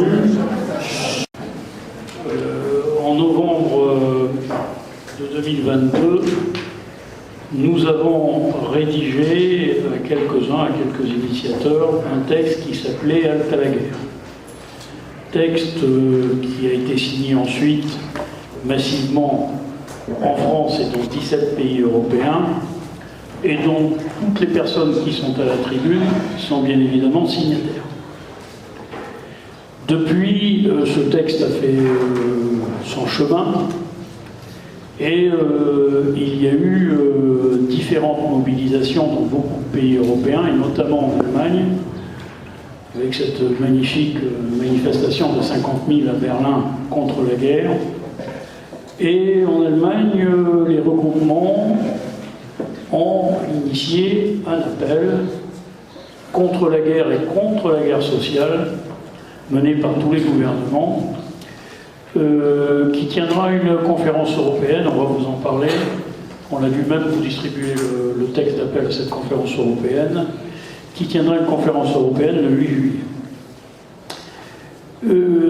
bienvenue. En novembre de 2022, nous avons rédigé à quelques initiateurs, un texte qui s'appelait Halte à la guerre. Texte qui a été signé ensuite massivement en France et dans 17 pays européens, et dont toutes les personnes qui sont à la tribune sont bien évidemment signataires. Depuis, ce texte a fait son chemin, et il y a eu différentes mobilisations dans beaucoup de pays européens, et notamment en Allemagne, avec cette magnifique manifestation de 50 000 à Berlin contre la guerre. Et en Allemagne, les regroupements ont initié un appel contre la guerre et contre la guerre sociale menée par tous les gouvernements, qui tiendra une conférence européenne, on va vous en parler. On a dû même vous distribuer le texte d'appel à cette conférence européenne, qui tiendra une conférence européenne le 8 juillet.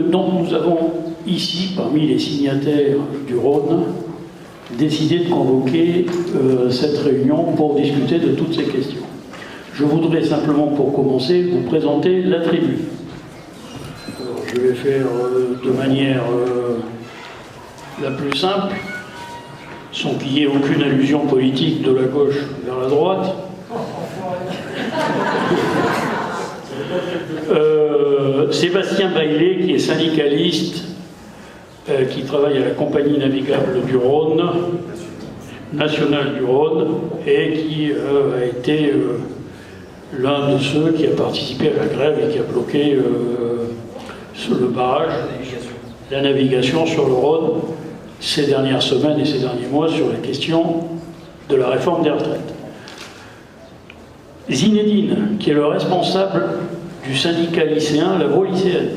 Donc nous avons ici, parmi les signataires du Rhône, décidé de convoquer cette réunion pour discuter de toutes ces questions. Je voudrais simplement, pour commencer, vous présenter la tribune. Alors, je vais faire de manière la plus simple, sans qu'il y ait aucune allusion politique de la gauche vers la droite. Sébastien Baillet, qui est syndicaliste, qui travaille à la Compagnie navigable du Rhône, nationale du Rhône, et qui a été l'un de ceux qui a participé à la grève et qui a bloqué sur le barrage, la navigation sur le Rhône ces dernières semaines et ces derniers mois sur la question de la réforme des retraites. Zinedine, qui est le responsable du syndicat lycéen, la Voix lycéenne,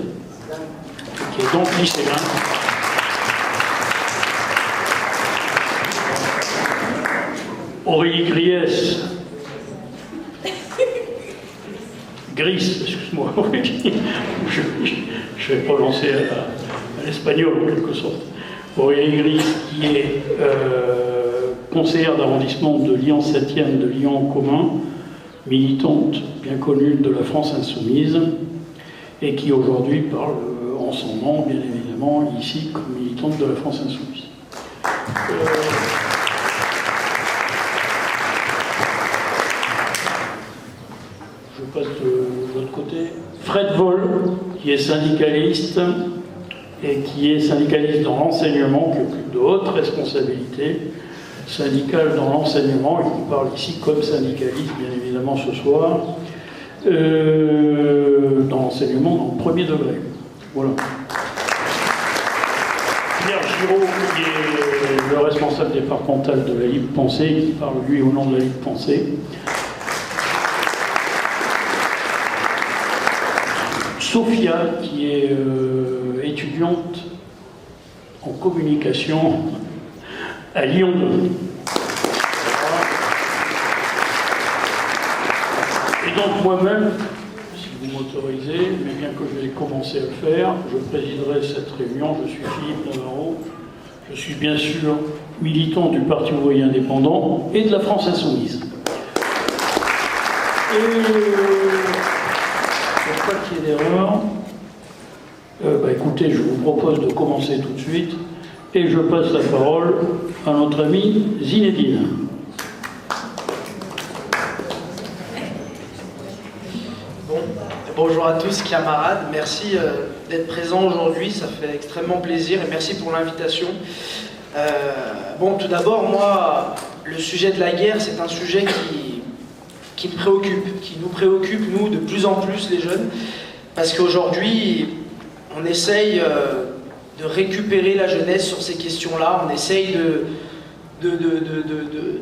qui est donc lycéen. Aurélie Gris, excuse-moi, Aurélie, je vais prononcer à l'espagnol en quelque sorte. Aurélie Gris, qui est conseillère d'arrondissement de Lyon 7e de Lyon en commun, militante bien connue de la France Insoumise, et qui aujourd'hui parle en son nom, bien évidemment, ici, comme militante de la France Insoumise. Je passe de l'autre côté. Fred Voll, qui est syndicaliste, et qui est syndicaliste dans l'enseignement, qui occupe de hautes responsabilités syndicales dans l'enseignement, et qui parle ici comme syndicaliste, bien évidemment, ce soir, dans l'enseignement, dans le premier degré. Voilà. Pierre Giraud, qui est le responsable départemental de la Libre Pensée, qui parle, lui, au nom de la Libre Pensée. Sophia, qui est étudiante en communication à Lyon 2. Et donc moi-même, si vous m'autorisez, mais bien que je vais commencer à le faire, je présiderai cette réunion. Je suis Philippe Navarro. Je suis bien sûr militant du Parti ouvrier indépendant et de la France Insoumise. Et pour pas qu'il y ait d'erreur, écoutez, je vous propose de commencer tout de suite et je passe la parole à notre ami Zinedine. Bonjour à tous, camarades. Merci d'être présents aujourd'hui, ça fait extrêmement plaisir et merci pour l'invitation. Tout d'abord, moi, le sujet de la guerre, c'est un sujet qui me préoccupe, qui nous préoccupe, nous, de plus en plus, les jeunes, parce qu'aujourd'hui, on essaye de récupérer la jeunesse sur ces questions-là, on essaye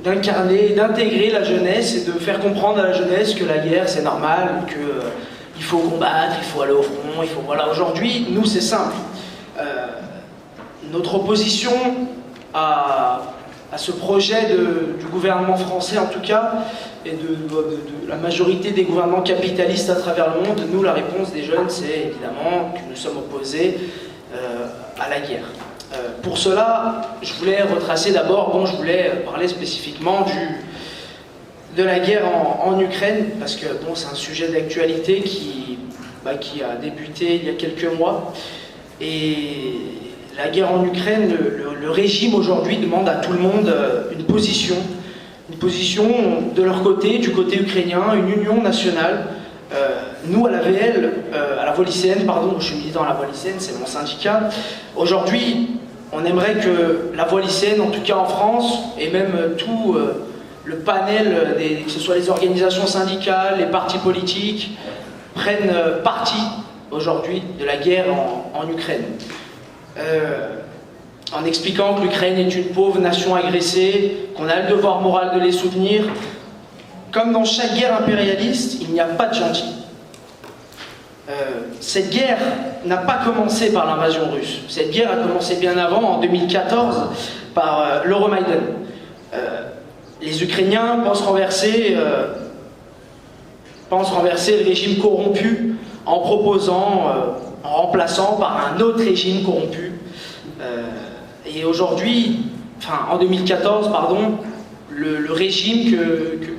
d'incarner, d'intégrer la jeunesse et de faire comprendre à la jeunesse que la guerre, c'est normal, qu'il faut combattre, il faut aller au front, Voilà, aujourd'hui, nous, c'est simple. Notre opposition à ce projet du gouvernement français, en tout cas, et de la majorité des gouvernements capitalistes à travers le monde, nous, la réponse des jeunes, c'est évidemment que nous sommes opposés à la guerre. Pour cela, je voulais retracer d'abord, je voulais parler spécifiquement de la guerre en Ukraine, parce que c'est un sujet d'actualité qui a débuté il y a quelques mois. Et la guerre en Ukraine, le régime aujourd'hui demande à tout le monde une position de leur côté, du côté ukrainien, une union nationale. Nous, à l'AVL, à la voie lycéenne, pardon, je suis militant à la voie lycéenne, c'est mon syndicat. Aujourd'hui, on aimerait que la voie lycéenne, en tout cas en France, et même tout le panel, que ce soit les organisations syndicales, les partis politiques, prennent parti aujourd'hui de la guerre en Ukraine. En expliquant que l'Ukraine est une pauvre nation agressée, qu'on a le devoir moral de les soutenir. Comme dans chaque guerre impérialiste, il n'y a pas de gentils. Cette guerre n'a pas commencé par l'invasion russe. Cette guerre a commencé bien avant, en 2014, par l'Euromaïdan. Les Ukrainiens pensent renverser le régime corrompu en remplaçant par un autre régime corrompu. Et aujourd'hui, en 2014, pardon, le régime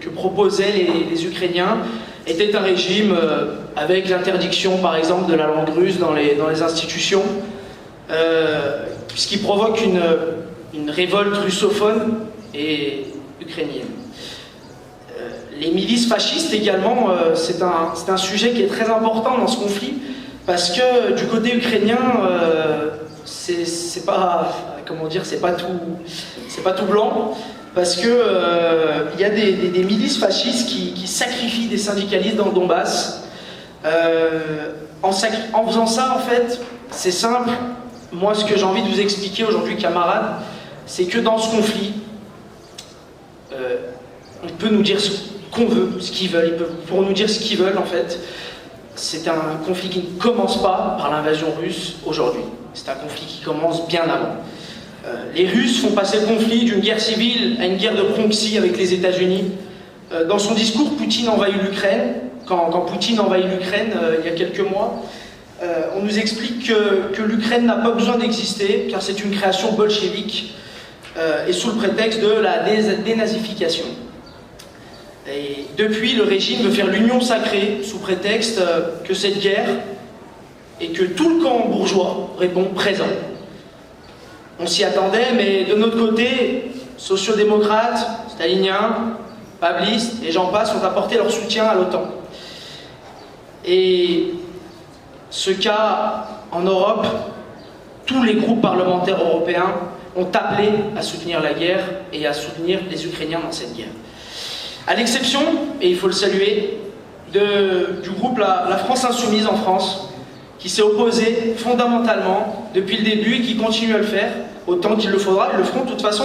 que proposaient les Ukrainiens était un régime avec l'interdiction, par exemple, de la langue russe dans les institutions, ce qui provoque une révolte russophone et ukrainienne. Les milices fascistes également, c'est un sujet qui est très important dans ce conflit, parce que du côté ukrainien, c'est pas tout blanc, parce que il y a des milices fascistes qui sacrifient des syndicalistes dans le Donbass. En faisant ça, en fait, c'est simple. Moi, ce que j'ai envie de vous expliquer aujourd'hui, camarades, c'est que dans ce conflit, on peut nous dire ce qu'on veut, ce qu'ils veulent. Ils pourront nous dire ce qu'ils veulent, en fait. C'est un conflit qui ne commence pas par l'invasion russe aujourd'hui. C'est un conflit qui commence bien avant. Les Russes font passer le conflit d'une guerre civile à une guerre de proxy avec les États-Unis. Dans son discours, Poutine envahit l'Ukraine. Quand Poutine envahit l'Ukraine, il y a quelques mois, on nous explique que l'Ukraine n'a pas besoin d'exister, car c'est une création bolchevique, et sous le prétexte de la dénazification. Et depuis, le régime veut faire l'union sacrée, sous prétexte que cette guerre, et que tout le camp bourgeois répond présent. On s'y attendait, mais de notre côté, sociodémocrates, staliniens, pablistes et j'en passe ont apporté leur soutien à l'OTAN. Et ce cas en Europe, tous les groupes parlementaires européens ont appelé à soutenir la guerre et à soutenir les Ukrainiens dans cette guerre. À l'exception, et il faut le saluer, du groupe la France Insoumise en France, qui s'est opposé fondamentalement depuis le début et qui continue à le faire, autant qu'il le faudra, ils le feront de toute façon.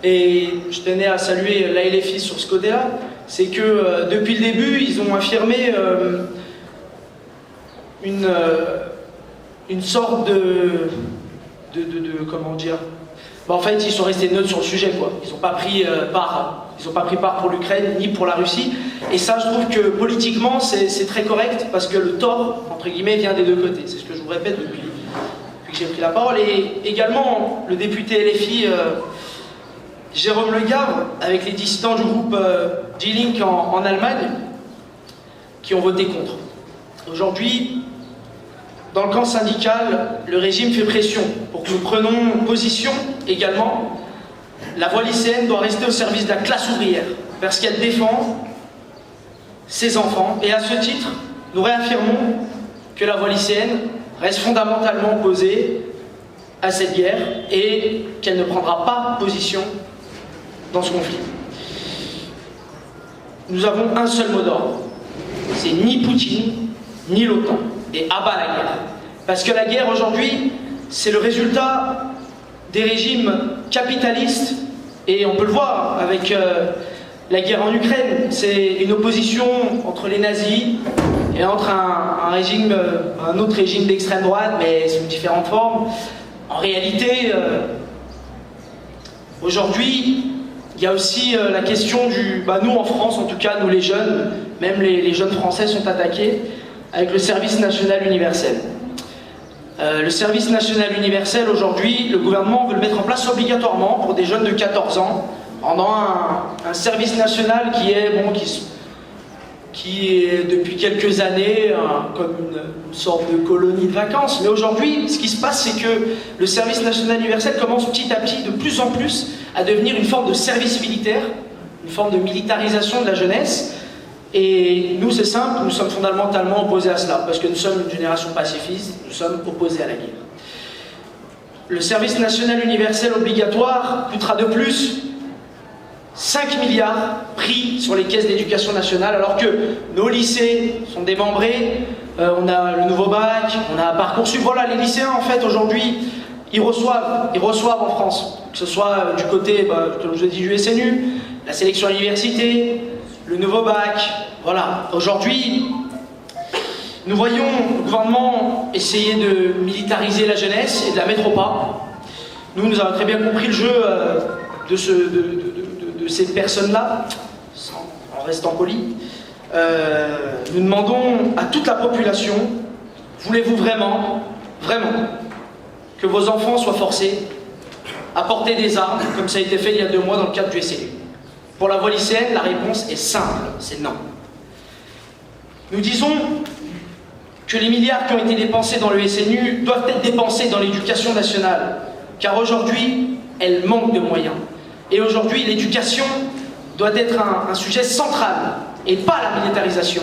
Et je tenais à saluer la LFI sur ce côté-là, c'est que depuis le début, ils ont affirmé une sorte de comment dire, en fait, ils sont restés neutres sur le sujet, quoi. Ils n'ont pas pris part pour l'Ukraine ni pour la Russie. Et ça, je trouve que politiquement, c'est très correct, parce que le tort, entre guillemets, vient des deux côtés. C'est ce que je vous répète depuis que j'ai pris la parole. Et également, le député LFI, Jérôme Le Gavre, avec les dissidents du groupe Die Linke en Allemagne, qui ont voté contre. Aujourd'hui, dans le camp syndical, le régime fait pression pour que nous prenions position également. La voie lycéenne doit rester au service de la classe ouvrière, parce qu'elle défend ses enfants. Et à ce titre, nous réaffirmons que la voie lycéenne reste fondamentalement opposée à cette guerre et qu'elle ne prendra pas position dans ce conflit. Nous avons un seul mot d'ordre. C'est ni Poutine, ni l'OTAN. Et à bas la guerre. Parce que la guerre aujourd'hui, c'est le résultat des régimes capitalistes, et on peut le voir avec la guerre en Ukraine. C'est une opposition entre les nazis et entre un autre régime d'extrême droite, mais sous différentes formes. En réalité, aujourd'hui, il Il y a aussi la question du... nous en France, en tout cas, nous les jeunes, même les jeunes français sont attaqués avec le service national universel. Le service national universel, aujourd'hui, le gouvernement veut le mettre en place obligatoirement pour des jeunes de 14 ans, pendant un service national qui est depuis quelques années comme une sorte de colonie de vacances. Mais aujourd'hui, ce qui se passe, c'est que le service national universel commence petit à petit, de plus en plus, à devenir une forme de service militaire, une forme de militarisation de la jeunesse. Et nous, c'est simple, nous sommes fondamentalement opposés à cela, parce que nous sommes une génération pacifiste, nous sommes opposés à la guerre. Le service national universel obligatoire coûtera de plus 5 milliards pris sur les caisses d'éducation nationale, alors que nos lycées sont démembrés, on a le nouveau bac, on a Parcoursup. Voilà, les lycéens, en fait, aujourd'hui, ils reçoivent en France, que ce soit du côté, comme je l'ai dit, du SNU, la sélection à l'université, le nouveau bac. Voilà, aujourd'hui, nous voyons le gouvernement essayer de militariser la jeunesse et de la mettre au pas. Nous avons très bien compris le jeu de ces personnes-là, en restant polis. Nous demandons à toute la population, voulez-vous vraiment, que vos enfants soient forcés à porter des armes, comme ça a été fait il y a 2 mois dans le cadre du SNU? Pour la voie lycéenne, la réponse est simple, c'est non. Nous disons que les milliards qui ont été dépensés dans le SNU doivent être dépensés dans l'éducation nationale, car aujourd'hui, elle manque de moyens. Et aujourd'hui, l'éducation doit être un sujet central, et pas la militarisation.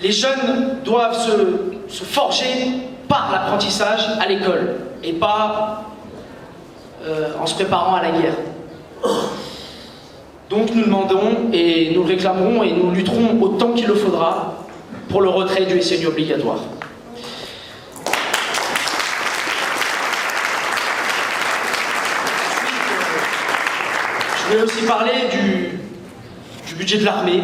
Les jeunes doivent se forger par l'apprentissage à l'école, et pas en se préparant à la guerre. Donc nous demandons, et nous le réclamerons, et nous lutterons autant qu'il le faudra pour le retrait du SNU obligatoire. Je voulais aussi parler du budget de l'armée.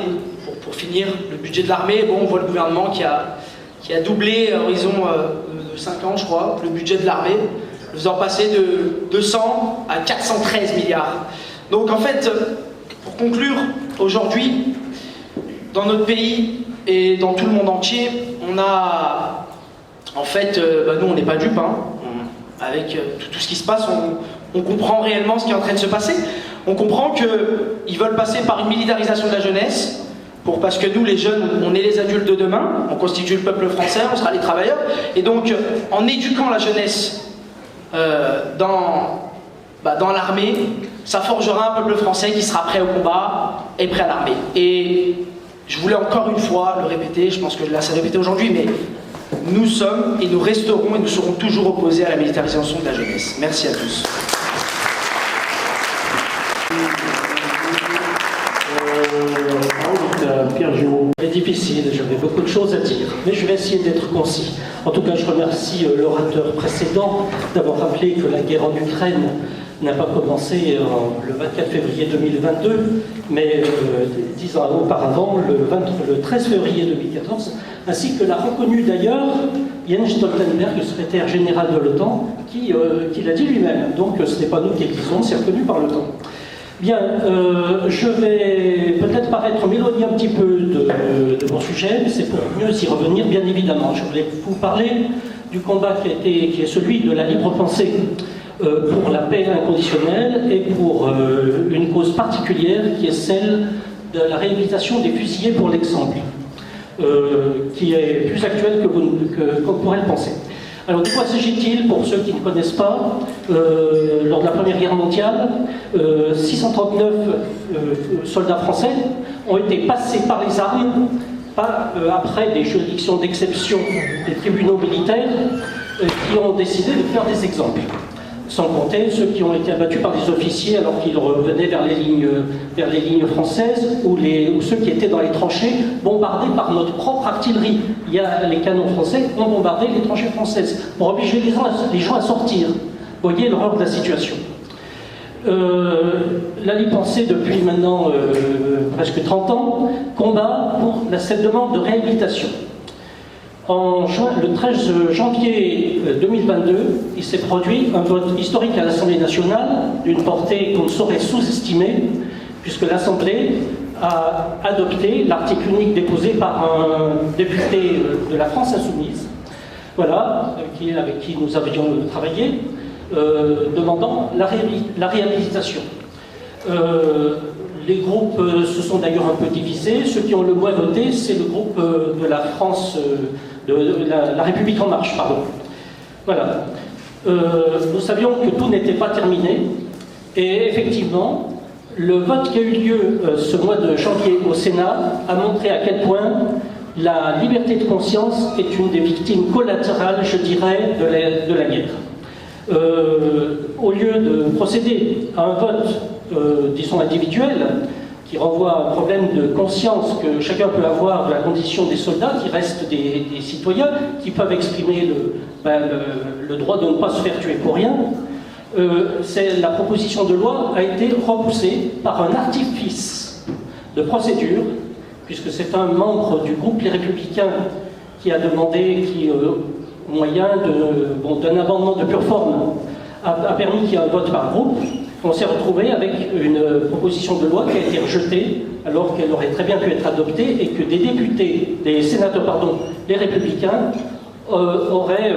Pour finir, le budget de l'armée, on voit le gouvernement qui a doublé à horizon de 5 ans, je crois, le budget de l'armée, le faisant passer de 200 à 413 milliards. Donc en fait, pour conclure, aujourd'hui, dans notre pays et dans tout le monde entier, on a, en fait, nous on n'est pas dupes, avec tout ce qui se passe, on comprend réellement ce qui est en train de se passer. On comprend qu'ils veulent passer par une militarisation de la jeunesse, parce que nous, les jeunes, on est les adultes de demain, on constitue le peuple français, on sera les travailleurs, et donc en éduquant la jeunesse dans l'armée, ça forgera un peuple français qui sera prêt au combat et prêt à l'armée. Et je voulais encore une fois le répéter, je pense que là ça s'est répété aujourd'hui, mais nous sommes et nous resterons et nous serons toujours opposés à la militarisation de la jeunesse. Merci à tous. C'est difficile, j'avais beaucoup de choses à dire, mais je vais essayer d'être concis. En tout cas, je remercie l'orateur précédent d'avoir rappelé que la guerre en Ukraine n'a pas commencé le 24 février 2022, mais 10 ans auparavant, le 13 février 2014, ainsi que l'a reconnu d'ailleurs Jens Stoltenberg, le secrétaire général de l'OTAN, qui l'a dit lui-même. Donc ce n'est pas nous qui le disons, c'est reconnu par l'OTAN. Bien, je vais peut-être paraître m'éloigner un petit peu de mon sujet, mais c'est pour mieux y revenir, bien évidemment. Je voulais vous parler du combat qui est celui de la libre pensée pour la paix inconditionnelle et pour une cause particulière qui est celle de la réhabilitation des fusillés pour l'exemple, qui est plus actuelle qu'on pourrait le penser. Alors, de quoi s'agit-il pour ceux qui ne connaissent pas? Lors de la Première Guerre mondiale, 639 soldats français ont été passés par les armes, après des juridictions d'exception des tribunaux militaires qui ont décidé de faire des exemples. Sans compter ceux qui ont été abattus par des officiers alors qu'ils revenaient vers les lignes françaises ou ceux qui étaient dans les tranchées bombardés par notre propre artillerie. Les canons français ont bombardé les tranchées françaises pour obliger les gens à sortir. Vous voyez l'horreur de la situation. La Libre Pensée, depuis maintenant presque 30 ans, combat pour cette demande de réhabilitation. Le 13 janvier 2022, il s'est produit un vote historique à l'Assemblée nationale d'une portée qu'on ne saurait sous-estimer, puisque l'Assemblée a adopté l'article unique déposé par un député de la France Insoumise, voilà, avec qui nous avions travaillé, demandant la réhabilitation. Les groupes se sont d'ailleurs un peu divisés. Ceux qui ont le moins voté, c'est le groupe de la France, de la République En Marche, pardon. Voilà. Nous savions que tout n'était pas terminé, et effectivement, le vote qui a eu lieu ce mois de janvier au Sénat a montré à quel point la liberté de conscience est une des victimes collatérales, je dirais, de la guerre. Au lieu de procéder à un vote, disons, individuel, qui renvoie à un problème de conscience que chacun peut avoir de la condition des soldats, qui restent des citoyens, qui peuvent exprimer le droit de ne pas se faire tuer pour rien, la proposition de loi a été repoussée par un artifice de procédure, puisque c'est un membre du groupe Les Républicains qui a demandé, au moyen d'un amendement de pure forme, a permis qu'il y ait un vote par groupe. On s'est retrouvé avec une proposition de loi qui a été rejetée, alors qu'elle aurait très bien pu être adoptée, et que des sénateurs, les Républicains, auraient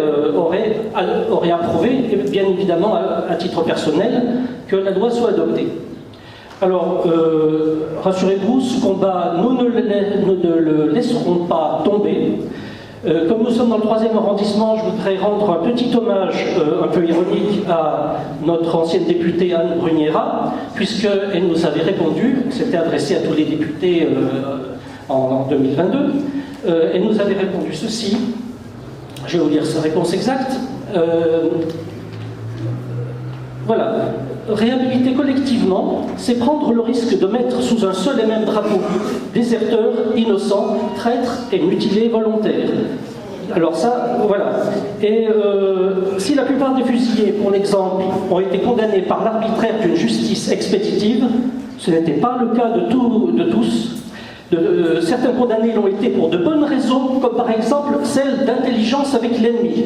approuvé, et bien évidemment à titre personnel, que la loi soit adoptée. Alors, rassurez-vous, ce combat, nous ne le laisserons pas tomber. Comme nous sommes dans le 3e arrondissement, je voudrais rendre un petit hommage un peu ironique à notre ancienne députée Anne Bruniera, puisqu'elle nous avait répondu, c'était adressé à tous les députés en 2022, elle nous avait répondu ceci, je vais vous lire sa réponse exacte. Voilà. Réhabiliter collectivement, c'est prendre le risque de mettre sous un seul et même drapeau déserteurs, innocents, traîtres et mutilés volontaires. Alors ça, voilà. Et si la plupart des fusillés, pour l'exemple, ont été condamnés par l'arbitraire d'une justice expéditive, ce n'était pas le cas de tous. Certains condamnés l'ont été pour de bonnes raisons, comme par exemple celle d'intelligence avec l'ennemi.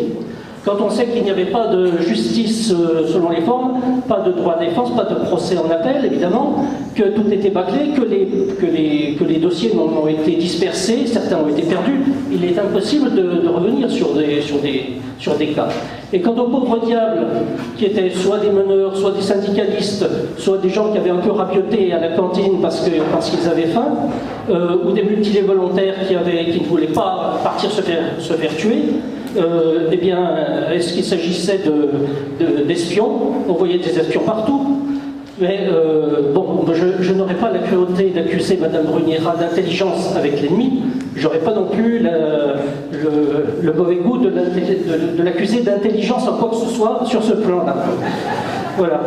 Quand on sait qu'il n'y avait pas de justice selon les formes, pas de droit de défense, pas de procès en appel, évidemment, que tout était bâclé, que les dossiers ont été dispersés, certains ont été perdus, il est impossible de revenir sur des cas. Et quant aux pauvres diables, qui étaient soit des meneurs, soit des syndicalistes, soit des gens qui avaient un peu rabioté à la cantine parce qu'ils avaient faim, ou des mutilés volontaires qui ne voulaient pas partir se faire tuer, eh bien, est-ce qu'il s'agissait d'espions? On voyait des espions partout. Mais je n'aurais pas la cruauté d'accuser Madame Bruniera d'intelligence avec l'ennemi. J'aurais pas non plus le mauvais goût de l'accuser d'intelligence en quoi que ce soit sur ce plan-là. Voilà.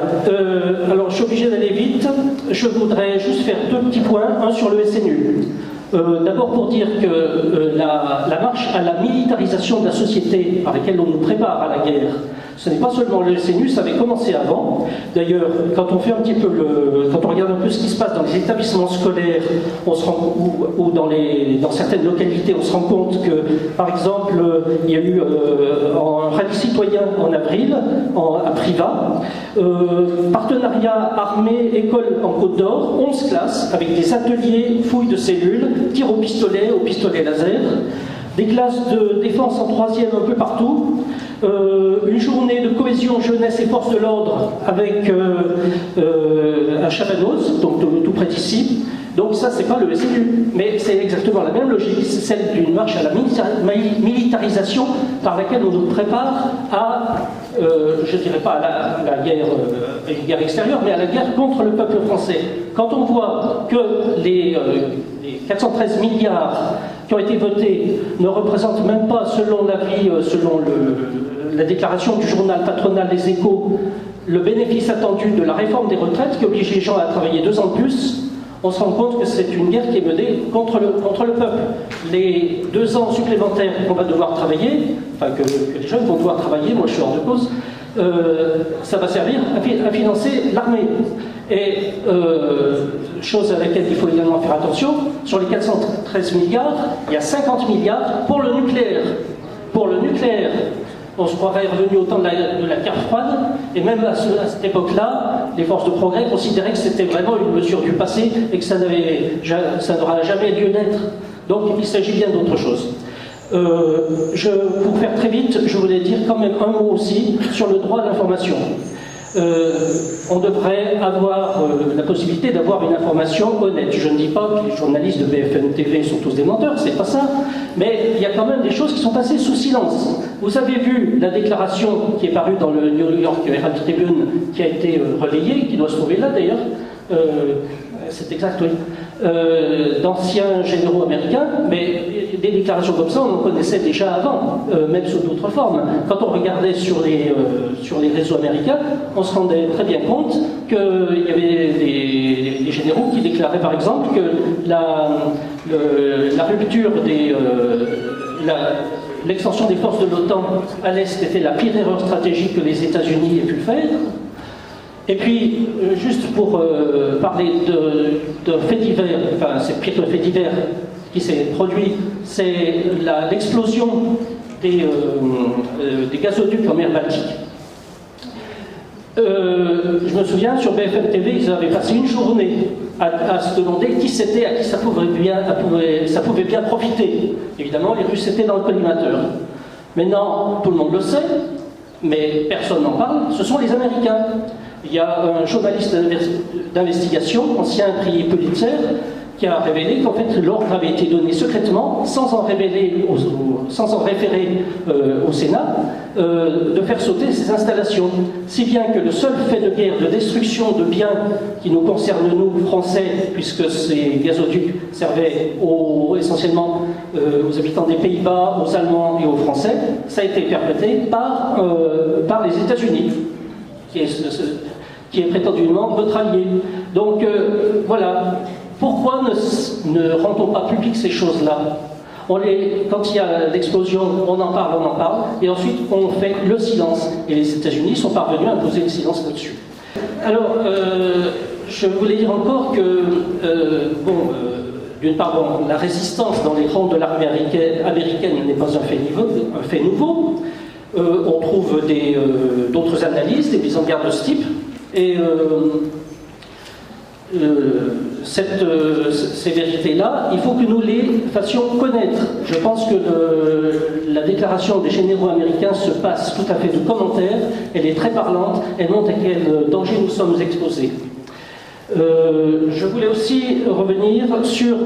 Alors, je suis obligé d'aller vite. Je voudrais juste faire 2 petits points. Un sur le SNU. D'abord pour dire que la marche à la militarisation de la société par laquelle on nous prépare à la guerre, ce n'est pas seulement le SNU, ça avait commencé avant. D'ailleurs, quand on fait un petit peu quand on regarde un peu ce qui se passe dans les établissements scolaires, ou dans certaines localités, on se rend compte que, par exemple, il y a eu un rallye citoyen en avril, à Privas, partenariat armée-école en Côte d'Or, 11 classes, avec des ateliers, fouilles de cellules, tir au pistolet laser, des classes de défense en 3e un peu partout, une journée de cohésion jeunesse et force de l'ordre avec à Chavanoz, donc tout près d'ici. Donc ça, c'est pas le SNU, mais c'est exactement la même logique, c'est celle d'une marche à la militarisation par laquelle on nous prépare à, je dirais pas à la guerre, une guerre extérieure, mais à la guerre contre le peuple français. Quand on voit que les 413 milliards qui ont été votés ne représentent même pas, selon l'avis, selon la déclaration du journal patronal Les Échos, le bénéfice attendu de la réforme des retraites qui oblige les gens à travailler 2 ans de plus, on se rend compte que c'est une guerre qui est menée contre le peuple. Les 2 ans supplémentaires qu'on va devoir travailler, enfin que les jeunes vont devoir travailler, moi je suis hors de cause, ça va servir à financer l'armée. Et chose à laquelle il faut également faire attention, sur les 413 milliards, il y a 50 milliards pour le nucléaire. Pour le nucléaire, on se croirait revenu au temps de la guerre froide, et même à cette époque-là, les forces de progrès considéraient que c'était vraiment une mesure du passé et que ça n'aura jamais lieu d'être. Donc il s'agit bien d'autre chose. Pour faire très vite, je voulais dire quand même un mot aussi sur le droit à l'information. On devrait avoir la possibilité d'avoir une information honnête. Je ne dis pas que les journalistes de BFM TV sont tous des menteurs, c'est pas ça, mais il y a quand même des choses qui sont passées sous silence. Vous avez vu la déclaration qui est parue dans le New York Herald Tribune, qui a été relayée, qui doit se trouver là d'ailleurs, c'est exact, oui, d'anciens généraux américains, mais des déclarations comme ça, on en connaissait déjà avant, même sous d'autres formes. Quand on regardait sur les réseaux américains, on se rendait très bien compte qu'il y avait des généraux qui déclaraient par exemple que la rupture l'extension des forces de l'OTAN à l'Est était la pire erreur stratégique que les États-Unis aient pu faire. Et puis, juste pour parler de faits divers, enfin c'est pire que le fait divers qui s'est produit, c'est l'explosion des gazoducs en mer Baltique. Je me souviens, sur BFM TV, ils avaient passé une journée à se demander qui c'était, à qui ça pouvait bien profiter. Évidemment, les Russes étaient dans le collimateur. Maintenant, tout le monde le sait, mais personne n'en parle, ce sont les Américains. Il y a un journaliste d'investigation, ancien prix Pulitzer, qui a révélé qu'en fait l'ordre avait été donné secrètement, sans en référer au Sénat, de faire sauter ces installations. Si bien que le seul fait de guerre, de destruction de biens qui nous concerne nous, Français, puisque ces gazoducs servaient essentiellement aux habitants des Pays-Bas, aux Allemands et aux Français, ça a été perpétré par les États-Unis, qui est prétendument notre allié. Donc voilà. Pourquoi ne rend-on pas public ces choses-là? Quand il y a l'explosion, on en parle, et ensuite on fait le silence. Et les États-Unis sont parvenus à imposer le silence là-dessus. Alors, je voulais dire encore que, d'une part, la résistance dans les rangs de l'armée américaine n'est pas un fait nouveau. On trouve d'autres analyses, des mises en garde de ce type, et ces vérités-là, il faut que nous les fassions connaître. Je pense que la déclaration des généraux américains se passe tout à fait de commentaires, elle est très parlante, elle montre à quel danger nous sommes exposés. Je voulais aussi revenir sur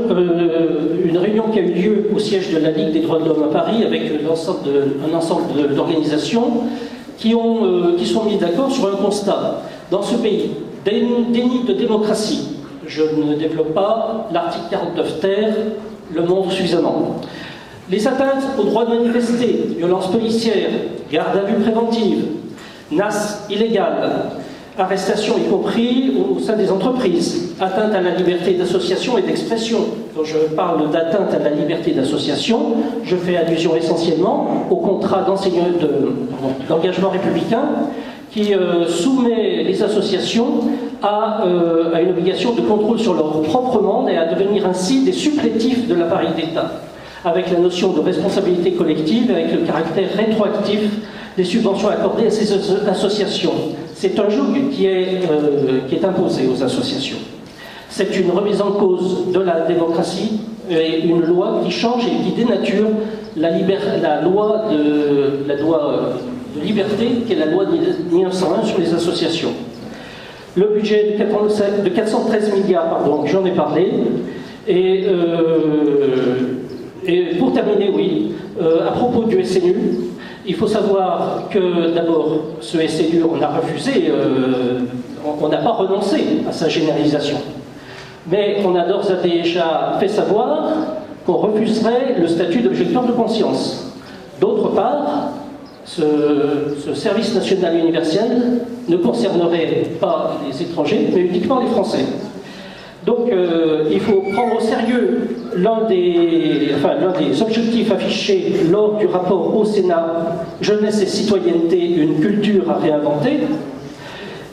une réunion qui a eu lieu au siège de la Ligue des droits de l'homme à Paris avec un ensemble d'organisations qui sont mis d'accord sur un constat. Dans ce pays, déni de démocratie. Je ne développe pas, l'article 49 terre le montre suffisamment. Les atteintes au droit de manifester, violences policières, garde à vue préventive, NAS illégale, arrestation y compris au sein des entreprises, atteinte à la liberté d'association et d'expression. Quand je parle d'atteinte à la liberté d'association, je fais allusion essentiellement au contrat d'engagement républicain qui soumet les associations à une obligation de contrôle sur leur propre monde et à devenir ainsi des supplétifs de l'appareil d'État, avec la notion de responsabilité collective, avec le caractère rétroactif des subventions accordées à ces associations. C'est un joug qui est imposé aux associations. C'est une remise en cause de la démocratie et une loi qui change et qui dénature la loi de liberté, qui est la loi de 1901 sur les associations. Le budget de 413 milliards, j'en ai parlé. Et pour terminer, oui, à propos du SNU, il faut savoir que d'abord, ce SNU, on a refusé, on n'a pas renoncé à sa généralisation. Mais on a d'ores et déjà fait savoir qu'on refuserait le statut d'objecteur de conscience. D'autre part, ce service national universel ne concernerait pas les étrangers, mais uniquement les Français. Donc, il faut prendre au sérieux l'un des objectifs affichés lors du rapport au Sénat « Jeunesse et citoyenneté, une culture à réinventer ».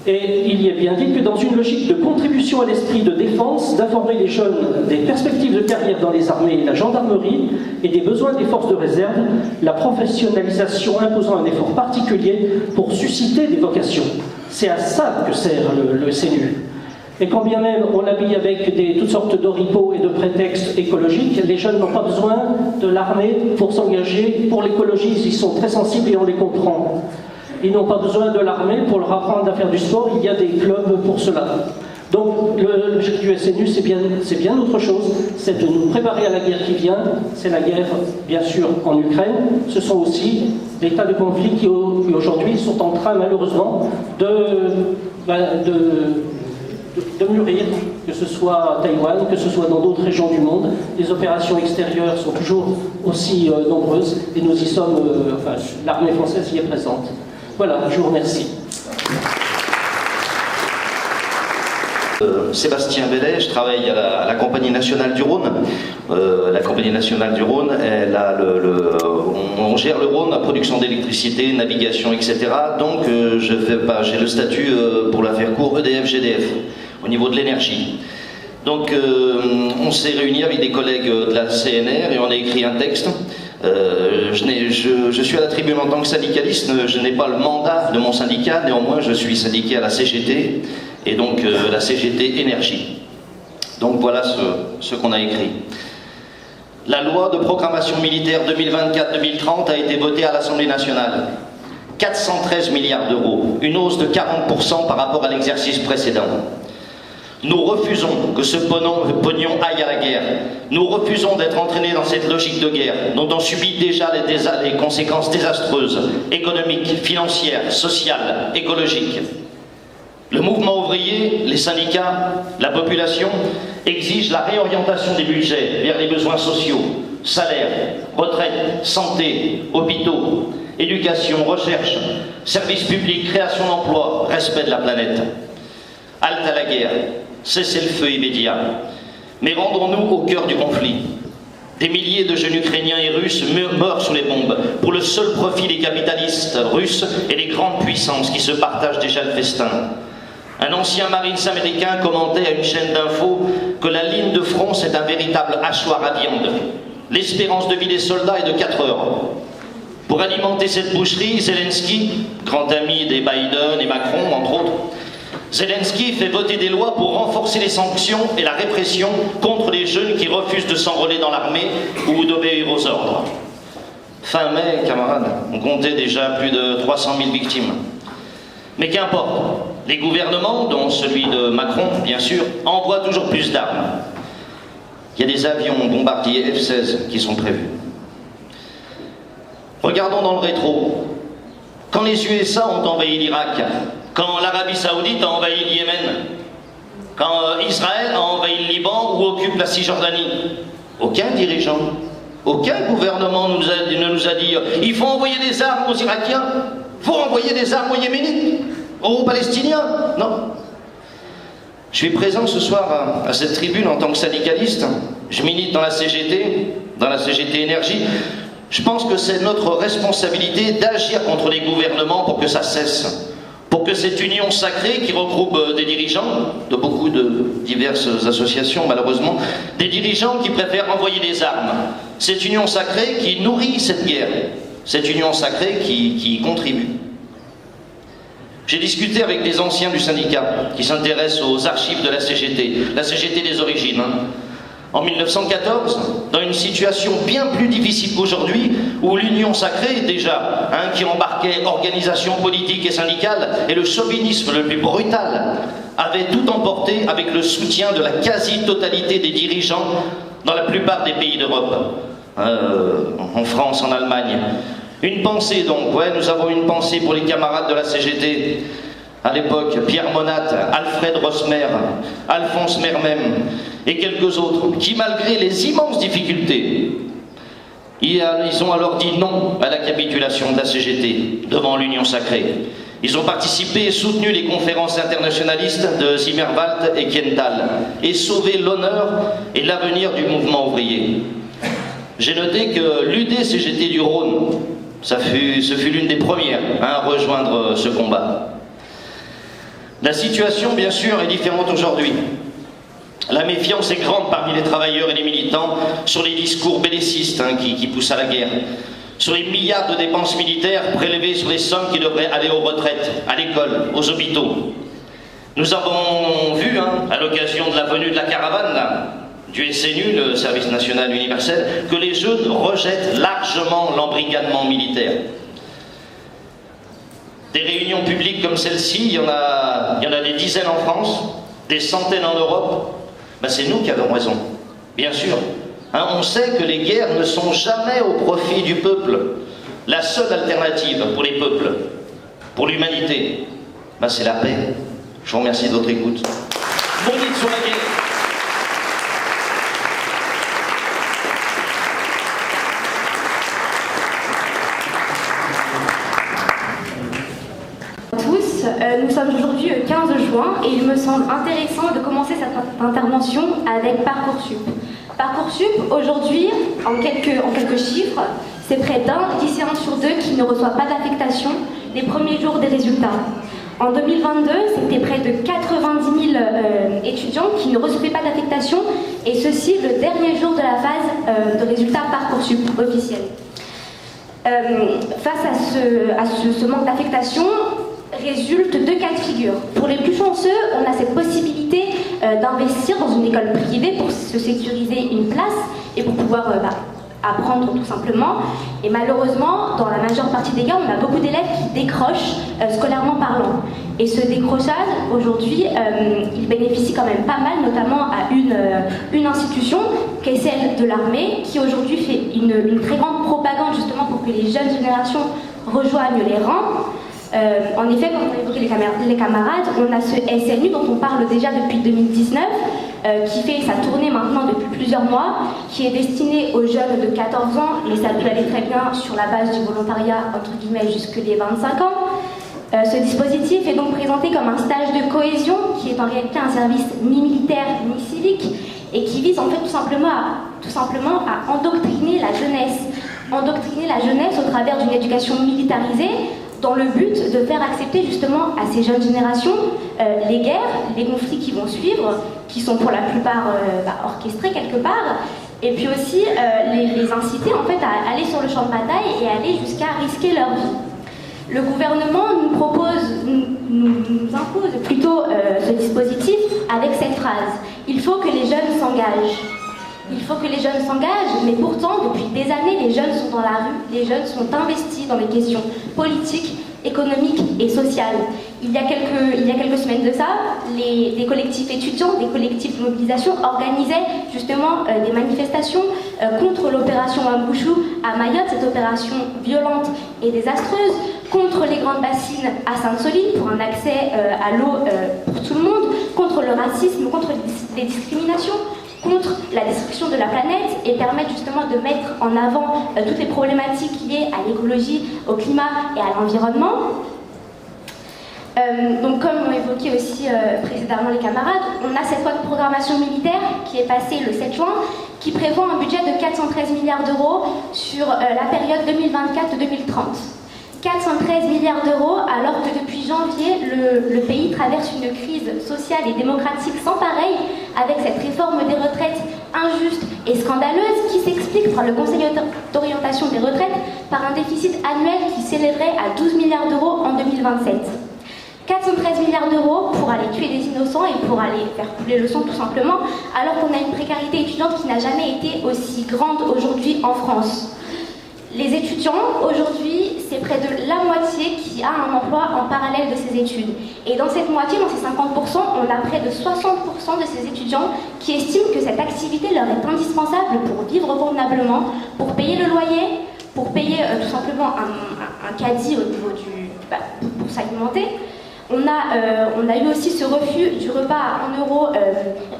Et il y est bien dit que dans une logique de contribution à l'esprit de défense, d'informer les jeunes des perspectives de carrière dans les armées et la gendarmerie et des besoins des forces de réserve, la professionnalisation imposant un effort particulier pour susciter des vocations. C'est à ça que sert le CNU. Et quand bien même on l'habille avec toutes sortes d'oripeaux et de prétextes écologiques, les jeunes n'ont pas besoin de l'armée pour s'engager. Pour l'écologie, ils sont très sensibles et on les comprend. Ils n'ont pas besoin de l'armée pour leur apprendre à faire du sport, il y a des clubs pour cela. Donc l'objectif du SNU, c'est bien autre chose, c'est de nous préparer à la guerre qui vient. C'est la guerre, bien sûr, en Ukraine. Ce sont aussi des tas de conflits qui aujourd'hui sont en train, malheureusement, de mûrir, que ce soit à Taïwan, que ce soit dans d'autres régions du monde. Les opérations extérieures sont toujours aussi nombreuses et nous y sommes, l'armée française y est présente. Voilà, je vous remercie. Sébastien Bellet, je travaille à la Compagnie nationale du Rhône. La Compagnie nationale du Rhône, on gère le Rhône, la production d'électricité, navigation, etc. Donc j'ai le statut, pour la faire court, EDF-GDF, au niveau de l'énergie. Donc on s'est réunis avec des collègues de la CNR et on a écrit un texte. Je suis à la tribune en tant que syndicaliste, je n'ai pas le mandat de mon syndicat, néanmoins je suis syndiqué à la CGT, et donc la CGT Énergie. Donc voilà ce qu'on a écrit. La loi de programmation militaire 2024-2030 a été votée à l'Assemblée nationale. 413 milliards d'euros, une hausse de 40% par rapport à l'exercice précédent. Nous refusons que ce pognon aille à la guerre. Nous refusons d'être entraînés dans cette logique de guerre, dont on subit déjà les conséquences désastreuses, économiques, financières, sociales, écologiques. Le mouvement ouvrier, les syndicats, la population exigent la réorientation des budgets vers les besoins sociaux, salaires, retraites, santé, hôpitaux, éducation, recherche, services publics, création d'emplois, respect de la planète. Halte à la guerre, cessez le feu immédiat. Mais rendons-nous au cœur du conflit. Des milliers de jeunes Ukrainiens et Russes meurent sous les bombes pour le seul profit des capitalistes russes et des grandes puissances qui se partagent déjà le festin. Un ancien marine américain commentait à une chaîne d'infos que la ligne de front c'est un véritable hachoir à viande. L'espérance de vie des soldats est de 4 heures. Pour alimenter cette boucherie, Zelensky, grand ami des Biden et Macron entre autres, Zelensky fait voter des lois pour renforcer les sanctions et la répression contre les jeunes qui refusent de s'enrôler dans l'armée ou d'obéir aux ordres. Fin mai, camarades, on comptait déjà plus de 300 000 victimes. Mais qu'importe, les gouvernements, dont celui de Macron, bien sûr, envoient toujours plus d'armes. Il y a des avions bombardiers F-16 qui sont prévus. Regardons dans le rétro. Quand les USA ont envahi l'Irak, quand l'Arabie Saoudite a envahi le Yémen, quand Israël a envahi le Liban ou occupe la Cisjordanie, aucun dirigeant, aucun gouvernement ne nous a dit « il faut envoyer des armes aux Irakiens, il faut envoyer des armes aux Yéménites, aux Palestiniens ». Non. Je suis présent ce soir à cette tribune en tant que syndicaliste. Je milite dans la CGT Énergie. Je pense que c'est notre responsabilité d'agir contre les gouvernements pour que ça cesse. Pour que cette union sacrée qui regroupe des dirigeants de beaucoup de diverses associations malheureusement, des dirigeants qui préfèrent envoyer des armes, cette union sacrée qui nourrit cette guerre, cette union sacrée qui y contribue. J'ai discuté avec des anciens du syndicat qui s'intéressent aux archives de la CGT des origines. En 1914, dans une situation bien plus difficile qu'aujourd'hui, où l'union sacrée, déjà, qui embarquait organisation politique et syndicale, et le chauvinisme le plus brutal, avait tout emporté avec le soutien de la quasi-totalité des dirigeants dans la plupart des pays d'Europe, en France, en Allemagne. Une pensée donc, nous avons une pensée pour les camarades de la CGT, à l'époque, Pierre Monat, Alfred Rosmer, Alphonse Mermem et quelques autres, qui malgré les immenses difficultés, ils ont alors dit non à la capitulation de la CGT devant l'Union sacrée. Ils ont participé et soutenu les conférences internationalistes de Zimmerwald et Kiental et sauvé l'honneur et l'avenir du mouvement ouvrier. J'ai noté que l'UD-CGT du Rhône, ce fut l'une des premières à rejoindre ce combat. La situation, bien sûr, est différente aujourd'hui. La méfiance est grande parmi les travailleurs et les militants sur les discours bellicistes qui poussent à la guerre, sur les milliards de dépenses militaires prélevées sur les sommes qui devraient aller aux retraites, à l'école, aux hôpitaux. Nous avons vu, à l'occasion de la venue de la caravane du SNU, le Service National Universel, que les jeunes rejettent largement l'embrigadement militaire. Des réunions publiques comme celle-ci, il y en a des dizaines en France, des centaines en Europe. C'est nous qui avons raison, bien sûr. On sait que les guerres ne sont jamais au profit du peuple. La seule alternative pour les peuples, pour l'humanité, c'est la paix. Je vous remercie de votre écoute. Bon dit sur la guerre. Nous sommes aujourd'hui le 15 juin et il me semble intéressant de commencer cette intervention avec Parcoursup. Parcoursup, aujourd'hui, en quelques chiffres, c'est près d'un lycéen sur deux qui ne reçoit pas d'affectation les premiers jours des résultats. En 2022, c'était près de 90 000 étudiants qui ne recevaient pas d'affectation, et ceci le dernier jour de la phase de résultats Parcoursup officiel. Face à ce manque d'affectation, résulte deux cas de figure. Pour les plus chanceux, on a cette possibilité d'investir dans une école privée pour se sécuriser une place et pour pouvoir apprendre tout simplement. Et malheureusement, dans la majeure partie des cas, on a beaucoup d'élèves qui décrochent scolairement parlant. Et ce décrochage, aujourd'hui, il bénéficie quand même pas mal, notamment à une institution qui est celle de l'armée, qui aujourd'hui fait une très grande propagande justement pour que les jeunes générations rejoignent les rangs. En effet, comme on a évoqué les camarades, on a ce SNU dont on parle déjà depuis 2019, qui fait sa tournée maintenant depuis plusieurs mois, qui est destiné aux jeunes de 14 ans, mais ça peut aller très bien sur la base du volontariat, entre guillemets, jusque les 25 ans. Ce dispositif est donc présenté comme un stage de cohésion, qui est en réalité un service ni militaire ni civique, et qui vise en fait tout simplement à endoctriner la jeunesse. Endoctriner la jeunesse au travers d'une éducation militarisée, dans le but de faire accepter justement à ces jeunes générations les guerres, les conflits qui vont suivre, qui sont pour la plupart orchestrés quelque part, et puis aussi les inciter en fait à aller sur le champ de bataille et aller jusqu'à risquer leur vie. Le gouvernement nous impose plutôt ce dispositif avec cette phrase « Il faut que les jeunes s'engagent ». Il faut que les jeunes s'engagent, mais pourtant, depuis des années, les jeunes sont dans la rue, les jeunes sont investis dans les questions politiques, économiques et sociales. Il y a quelques semaines de ça, des collectifs étudiants, des collectifs de mobilisation organisaient justement des manifestations contre l'opération Wambushu à Mayotte, cette opération violente et désastreuse, contre les grandes bassines à Sainte-Soline pour un accès à l'eau pour tout le monde, contre le racisme, contre les discriminations, contre la destruction de la planète, et permettre justement de mettre en avant toutes les problématiques liées à l'écologie, au climat et à l'environnement. Donc comme l'ont évoqué aussi précédemment les camarades, on a cette loi de programmation militaire qui est passée le 7 juin, qui prévoit un budget de 413 milliards d'euros sur la période 2024-2030. 413 milliards d'euros, alors que depuis janvier, le pays traverse une crise sociale et démocratique sans pareil, avec cette réforme des retraites injuste et scandaleuse qui s'explique par le Conseil d'orientation des retraites par un déficit annuel qui s'élèverait à 12 milliards d'euros en 2027. 413 milliards d'euros pour aller tuer des innocents et pour aller faire couler le sang tout simplement, alors qu'on a une précarité étudiante qui n'a jamais été aussi grande aujourd'hui en France. Les étudiants, aujourd'hui, c'est près de la moitié qui a un emploi en parallèle de ses études. Et dans cette moitié, dans ces 50%, on a près de 60% de ces étudiants qui estiment que cette activité leur est indispensable pour vivre convenablement, pour payer le loyer, pour payer tout simplement un caddie au niveau pour s'alimenter. On a eu aussi ce refus du repas à 1 euro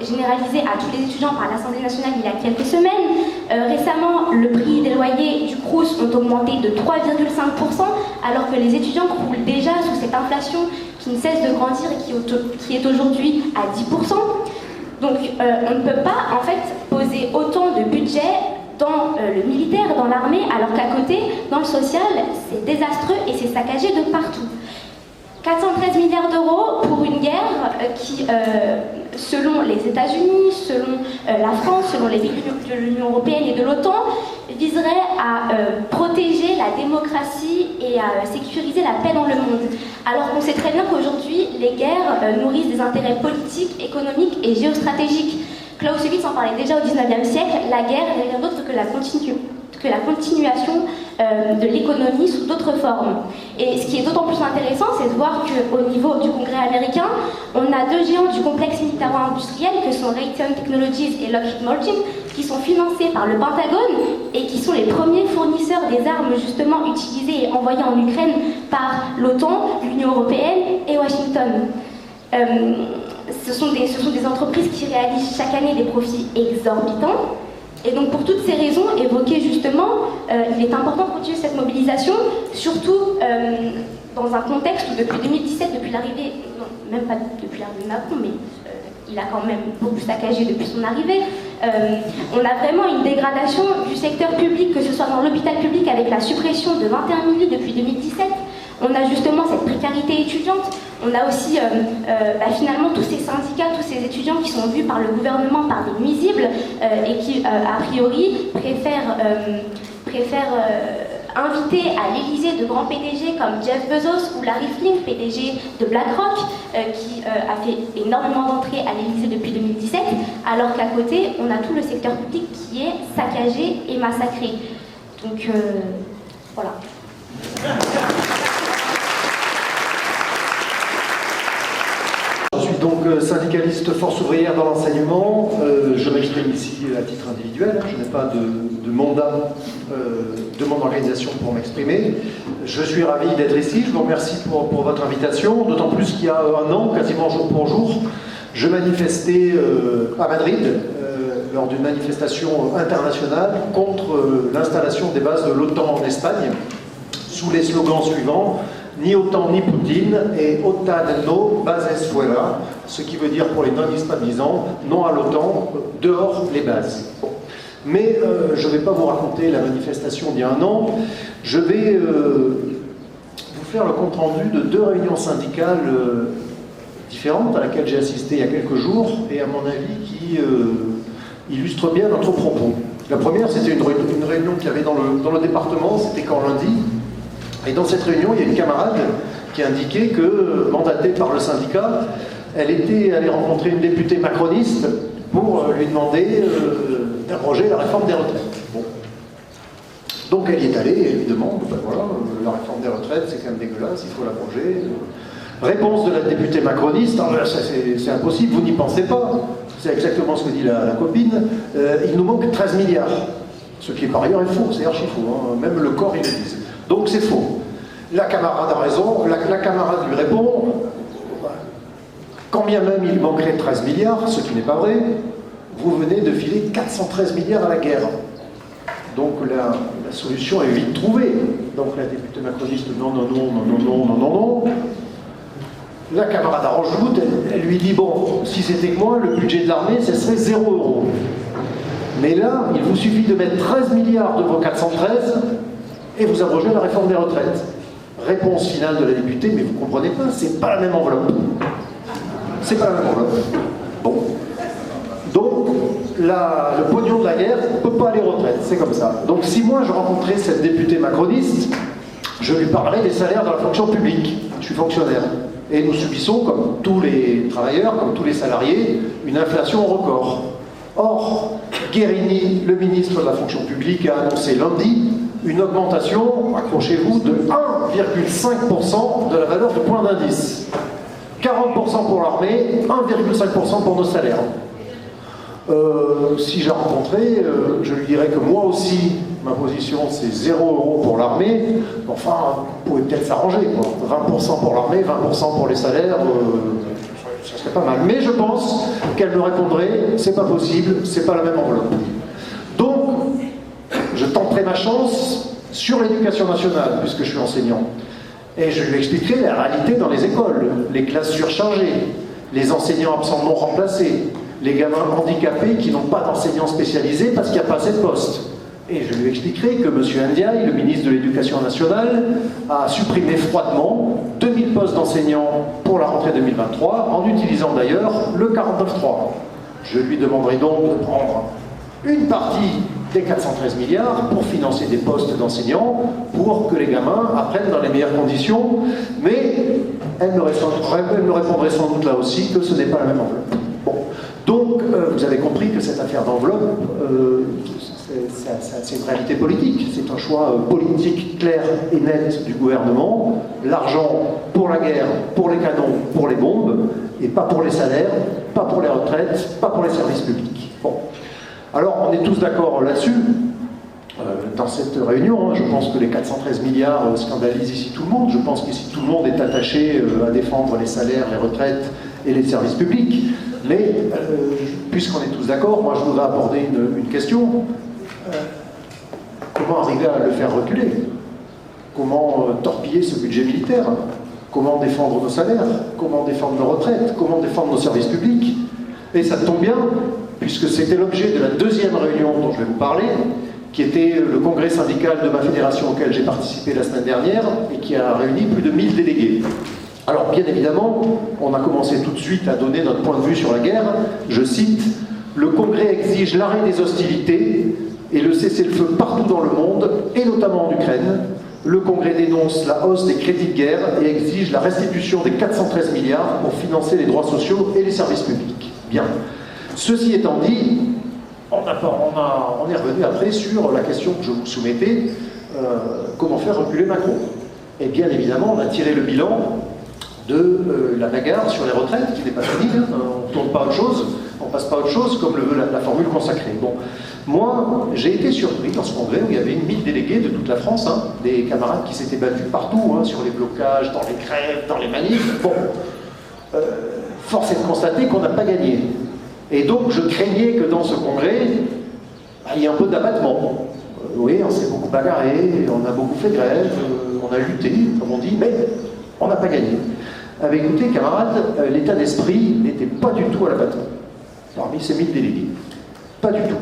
généralisé à tous les étudiants par l'Assemblée nationale il y a quelques semaines. Récemment, le prix des loyers du Crous ont augmenté de 3,5%, alors que les étudiants croulent déjà sous cette inflation ne cesse de grandir et qui est aujourd'hui à 10%. Donc on ne peut pas en fait poser autant de budget dans le militaire, dans l'armée, alors qu'à côté, dans le social, c'est désastreux et c'est saccagé de partout. 413 milliards d'euros pour une guerre qui, selon les États-Unis, selon la France, selon les pays de l'Union européenne et de l'OTAN, viserait à protéger la démocratie et à sécuriser la paix dans le monde. Alors qu'on sait très bien qu'aujourd'hui, les guerres nourrissent des intérêts politiques, économiques et géostratégiques. Clausewitz en parlait déjà au XIXe siècle, la guerre n'est rien d'autre que la continuation de l'économie sous d'autres formes. Et ce qui est d'autant plus intéressant, c'est de voir qu'au niveau du Congrès américain, on a deux géants du complexe militaro-industriel que sont Raytheon Technologies et Lockheed Martin, qui sont financés par le Pentagone et qui sont les premiers fournisseurs des armes justement utilisées et envoyées en Ukraine par l'OTAN, l'Union européenne et Washington. Ce sont des entreprises qui réalisent chaque année des profits exorbitants. Et donc pour toutes ces raisons évoquées justement, il est important de continuer cette mobilisation, surtout dans un contexte où depuis 2017, depuis l'arrivée, non, même pas depuis l'arrivée de Macron, mais il a quand même beaucoup saccagé depuis son arrivée, on a vraiment une dégradation du secteur public, que ce soit dans l'hôpital public avec la suppression de 21 000 lits depuis 2017, on a justement cette précarité étudiante, on a aussi finalement tous ces syndicats, tous ces étudiants qui sont vus par le gouvernement par des nuisibles et qui, a priori, préfèrent inviter à l'Élysée de grands PDG comme Jeff Bezos ou Larry Flynn, PDG de BlackRock, qui a fait énormément d'entrées à l'Élysée depuis 2017, alors qu'à côté, on a tout le secteur public qui est saccagé et massacré. Donc, voilà. Je suis donc syndicaliste force ouvrière dans l'enseignement. Je m'exprime ici à titre individuel. Je n'ai pas de mandat de mon organisation pour m'exprimer. Je suis ravi d'être ici. Je vous remercie pour votre invitation. D'autant plus qu'il y a un an, quasiment jour pour jour, je manifestais à Madrid lors d'une manifestation internationale contre l'installation des bases de l'OTAN en Espagne sous les slogans suivants: ni OTAN ni Poutine, et OTAN no bases fuera, ce qui veut dire pour les non-hispanisants, non à l'OTAN, dehors les bases. Mais je ne vais pas vous raconter la manifestation d'il y a un an, je vais vous faire le compte-rendu de deux réunions syndicales différentes à laquelle j'ai assisté il y a quelques jours, et à mon avis qui illustrent bien notre propos. La première, c'était une réunion qu'il y avait dans le département, c'était quand lundi. Et dans cette réunion, il y a une camarade qui indiquait que, mandatée par le syndicat, elle était allée rencontrer une députée macroniste pour lui demander d'abroger la réforme des retraites. Bon. Donc elle y est allée et elle lui demande, ben voilà, la réforme des retraites, c'est quand même dégueulasse, il faut l'abroger. Réponse de la députée macroniste: c'est impossible, vous n'y pensez pas. C'est exactement ce que dit la copine. Il nous manque 13 milliards. Ce qui par ailleurs est faux, c'est archi faux. Hein. Même le corps, il le dit. Donc c'est faux. La camarade a raison, la camarade lui répond: quand bien même il manquerait 13 milliards, ce qui n'est pas vrai, vous venez de filer 413 milliards à la guerre. Donc la solution est vite trouvée. Donc la députée macroniste: non. La camarade rajoute, elle lui dit: bon, si c'était que moi, le budget de l'armée, ce serait 0 €. Mais là, il vous suffit de mettre 13 milliards de vos 413 et vous abrogez la réforme des retraites. Réponse finale de la députée: mais vous comprenez pas, c'est pas la même enveloppe. C'est pas la même enveloppe. Bon. Donc, le pognon de la guerre ne peut pas aller aux retraites, c'est comme ça. Donc si moi je rencontrais cette députée macroniste, je lui parlerais des salaires dans la fonction publique. Je suis fonctionnaire. Et nous subissons, comme tous les travailleurs, comme tous les salariés, une inflation record. Or, Guérini, le ministre de la fonction publique, a annoncé lundi une augmentation, accrochez-vous, de 1,5% de la valeur du point d'indice. 40% pour l'armée, 1,5% pour nos salaires. Si je la rencontrais, je lui dirais que moi aussi, ma position c'est 0 € pour l'armée. Enfin, vous pouvez peut-être s'arranger, quoi. 20% pour l'armée, 20% pour les salaires, ça serait pas mal. Mais je pense qu'elle me répondrait: c'est pas possible, c'est pas la même enveloppe. Donc, je tenterai ma chance sur l'éducation nationale, puisque je suis enseignant. Et je lui expliquerai la réalité dans les écoles, les classes surchargées, les enseignants absents non remplacés, les gamins handicapés qui n'ont pas d'enseignants spécialisés parce qu'il n'y a pas assez de postes. Et je lui expliquerai que M. Ndiaye, le ministre de l'Éducation nationale, a supprimé froidement 2000 postes d'enseignants pour la rentrée 2023, en utilisant d'ailleurs le 49.3. Je lui demanderai donc de prendre une partie des 413 milliards pour financer des postes d'enseignants, pour que les gamins apprennent dans les meilleures conditions, mais elle me répondrait sans doute là aussi que ce n'est pas la même enveloppe. Bon. Donc, vous avez compris que cette affaire d'enveloppe, c'est une réalité politique, c'est un choix politique clair et net du gouvernement. L'argent pour la guerre, pour les canons, pour les bombes, et pas pour les salaires, pas pour les retraites, pas pour les services publics. Bon. Alors, on est tous d'accord là-dessus. Dans cette réunion, je pense que les 413 milliards scandalisent ici tout le monde. Je pense qu'ici tout le monde est attaché à défendre les salaires, les retraites et les services publics. Mais, puisqu'on est tous d'accord, moi je voudrais aborder une question. Comment arriver à le faire reculer? Comment torpiller ce budget militaire? Comment défendre nos salaires? Comment défendre nos retraites? Comment défendre nos services publics? Et ça tombe bien, puisque c'était l'objet de la deuxième réunion dont je vais vous parler, qui était le congrès syndical de ma fédération auquel j'ai participé la semaine dernière et qui a réuni plus de 1000 délégués. Alors, bien évidemment, on a commencé tout de suite à donner notre point de vue sur la guerre. Je cite, « Le Congrès exige l'arrêt des hostilités et le cessez-le-feu partout dans le monde, et notamment en Ukraine. Le Congrès dénonce la hausse des crédits de guerre et exige la restitution des 413 milliards pour financer les droits sociaux et les services publics. » Bien. Ceci étant dit, on est revenu après sur la question que je vous soumettais, comment faire reculer Macron. Et bien évidemment, on a tiré le bilan de la bagarre sur les retraites, qui n'est pas finie, hein. On ne tourne pas à autre chose, on ne passe pas à autre chose, comme le veut la formule consacrée. Bon. Moi, j'ai été surpris dans ce congrès où il y avait 1000 délégués de toute la France, hein, des camarades qui s'étaient battus partout, hein, sur les blocages, dans les grèves, dans les manifs. Bon, force est de constater qu'on n'a pas gagné. Et donc, je craignais que dans ce congrès, il y ait un peu d'abattement. Oui, on s'est beaucoup bagarré, on a beaucoup fait grève, on a lutté, comme on dit, mais on n'a pas gagné. Écoutez, camarades, l'état d'esprit n'était pas du tout à l'abattement, parmi ces 1000 délégués. Pas du tout.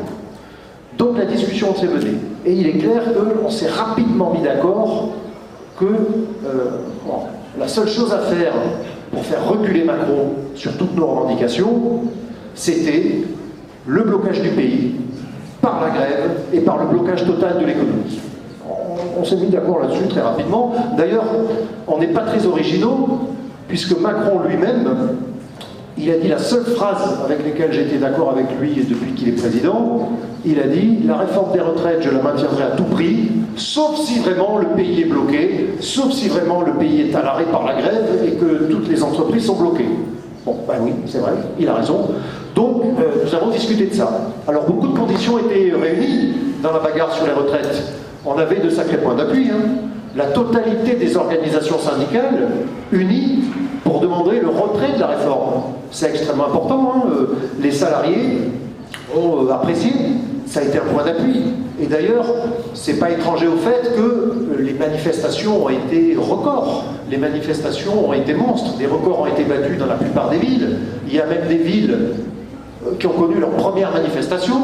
Donc la discussion s'est menée. Et il est clair qu'on s'est rapidement mis d'accord que la seule chose à faire pour faire reculer Macron sur toutes nos revendications, c'était le blocage du pays par la grève et par le blocage total de l'économie. On s'est mis d'accord là-dessus très rapidement. D'ailleurs, on n'est pas très originaux, puisque Macron lui-même, il a dit la seule phrase avec laquelle j'étais d'accord avec lui depuis qu'il est président, il a dit « La réforme des retraites, je la maintiendrai à tout prix, sauf si vraiment le pays est bloqué, sauf si vraiment le pays est à l'arrêt par la grève et que toutes les entreprises sont bloquées. » Bon, ben oui, c'est vrai, il a raison. Donc, nous avons discuté de ça. Alors, beaucoup de conditions étaient réunies dans la bagarre sur les retraites. On avait de sacrés points d'appui, hein. La totalité des organisations syndicales unies pour demander le retrait de la réforme. C'est extrêmement important, hein. Les salariés ont apprécié, ça a été un point d'appui. Et d'ailleurs, c'est pas étranger au fait que les manifestations ont été records. Les manifestations ont été monstres. Des records ont été battus dans la plupart des villes. Il y a même des villes qui ont connu leur première manifestation.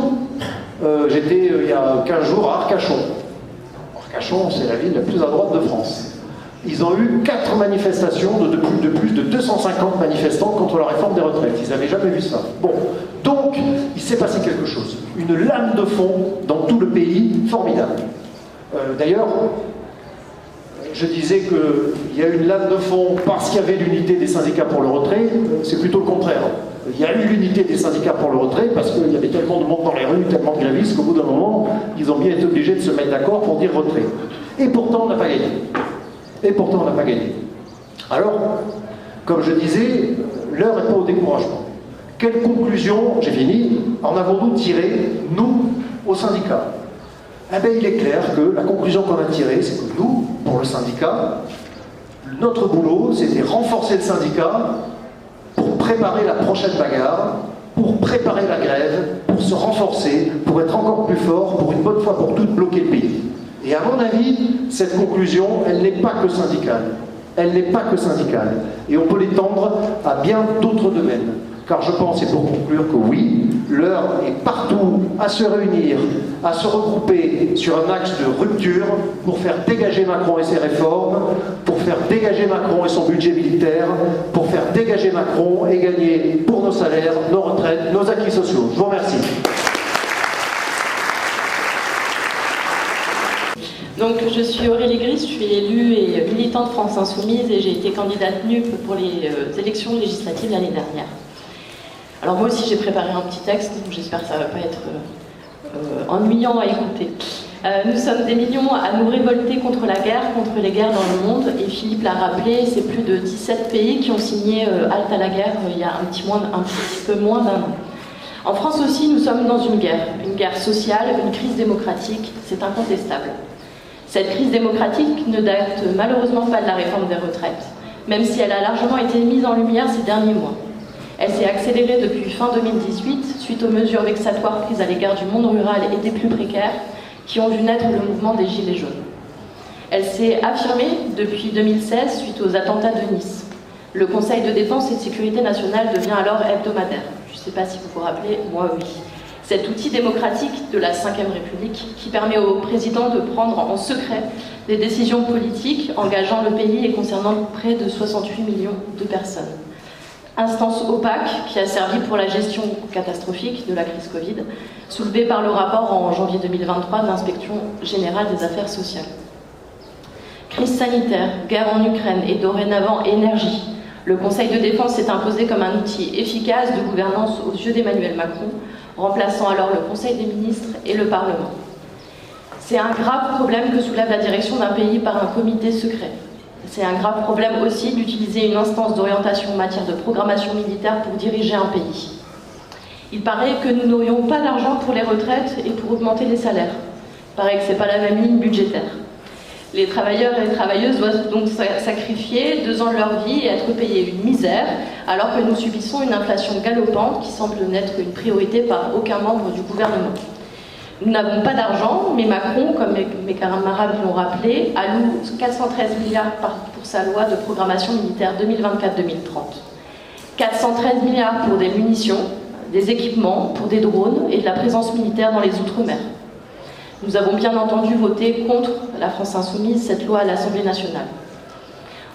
J'étais il y a 15 jours à Arcachon. Arcachon, c'est la ville la plus à droite de France. Ils ont eu 4 manifestations de plus de 250 manifestants contre la réforme des retraites. Ils n'avaient jamais vu ça. Bon, donc, il s'est passé quelque chose. Une lame de fond dans tout le pays, formidable. D'ailleurs, je disais qu'il y a eu une lame de fond parce qu'il y avait l'unité des syndicats pour le retrait. C'est plutôt le contraire. Il y a eu l'unité des syndicats pour le retrait parce qu'il y avait tellement de monde dans les rues, tellement de grévistes qu'au bout d'un moment, ils ont bien été obligés de se mettre d'accord pour dire retrait. Et pourtant, on n'a pas gagné. Et pourtant, on n'a pas gagné. Alors, comme je disais, l'heure n'est pas au découragement. Quelle conclusion, j'ai fini, en avons-nous tiré, nous, au syndicat? Eh bien, il est clair que la conclusion qu'on a tirée, c'est que nous, pour le syndicat, notre boulot, c'était renforcer le syndicat pour préparer la prochaine bagarre, pour préparer la grève, pour se renforcer, pour être encore plus fort, pour une bonne fois pour toutes bloquer le pays. Et à mon avis, cette conclusion, elle n'est pas que syndicale. elle n'est pas que syndicale. Et on peut l'étendre à bien d'autres domaines. Car je pense, et pour conclure, que oui, l'heure est partout à se réunir, à se regrouper sur un axe de rupture pour faire dégager Macron et ses réformes, pour faire dégager Macron et son budget militaire, pour faire dégager Macron et gagner pour nos salaires, nos retraites, nos acquis sociaux. Je vous remercie. Donc, je suis Aurélie Gris, je suis élue et militante France Insoumise et j'ai été candidate NUP pour les élections législatives l'année dernière. Alors moi aussi j'ai préparé un petit texte, donc j'espère que ça ne va pas être ennuyant à écouter. Nous sommes des millions à nous révolter contre la guerre, contre les guerres dans le monde, et Philippe l'a rappelé, c'est plus de 17 pays qui ont signé halte à la guerre il y a un petit peu moins d'un an. En France aussi, nous sommes dans une guerre sociale, une crise démocratique, c'est incontestable. Cette crise démocratique ne date malheureusement pas de la réforme des retraites, même si elle a largement été mise en lumière ces derniers mois. Elle s'est accélérée depuis fin 2018, suite aux mesures vexatoires prises à l'égard du monde rural et des plus précaires, qui ont vu naître le mouvement des Gilets jaunes. Elle s'est affirmée depuis 2016, suite aux attentats de Nice. Le Conseil de défense et de sécurité nationale devient alors hebdomadaire. Je ne sais pas si vous vous rappelez, moi oui. Cet outil démocratique de la Ve République qui permet au président de prendre en secret des décisions politiques engageant le pays et concernant près de 68 millions de personnes. Instance opaque qui a servi pour la gestion catastrophique de la crise Covid, soulevée par le rapport en janvier 2023 de l'Inspection générale des affaires sociales. Crise sanitaire, guerre en Ukraine et dorénavant énergie. Le Conseil de défense s'est imposé comme un outil efficace de gouvernance aux yeux d'Emmanuel Macron, remplaçant alors le Conseil des ministres et le Parlement. C'est un grave problème que soulève la direction d'un pays par un comité secret. C'est un grave problème aussi d'utiliser une instance d'orientation en matière de programmation militaire pour diriger un pays. Il paraît que nous n'aurions pas d'argent pour les retraites et pour augmenter les salaires. Il paraît que ce n'est pas la même ligne budgétaire. Les travailleurs et les travailleuses doivent donc sacrifier 2 ans de leur vie et être payés une misère, alors que nous subissons une inflation galopante qui semble n'être une priorité par aucun membre du gouvernement. Nous n'avons pas d'argent, mais Macron, comme mes camarades l'ont rappelé, alloue 413 milliards pour sa loi de programmation militaire 2024-2030. 413 milliards pour des munitions, des équipements, pour des drones et de la présence militaire dans les Outre-mer. Nous avons bien entendu voter contre la France Insoumise cette loi à l'Assemblée nationale.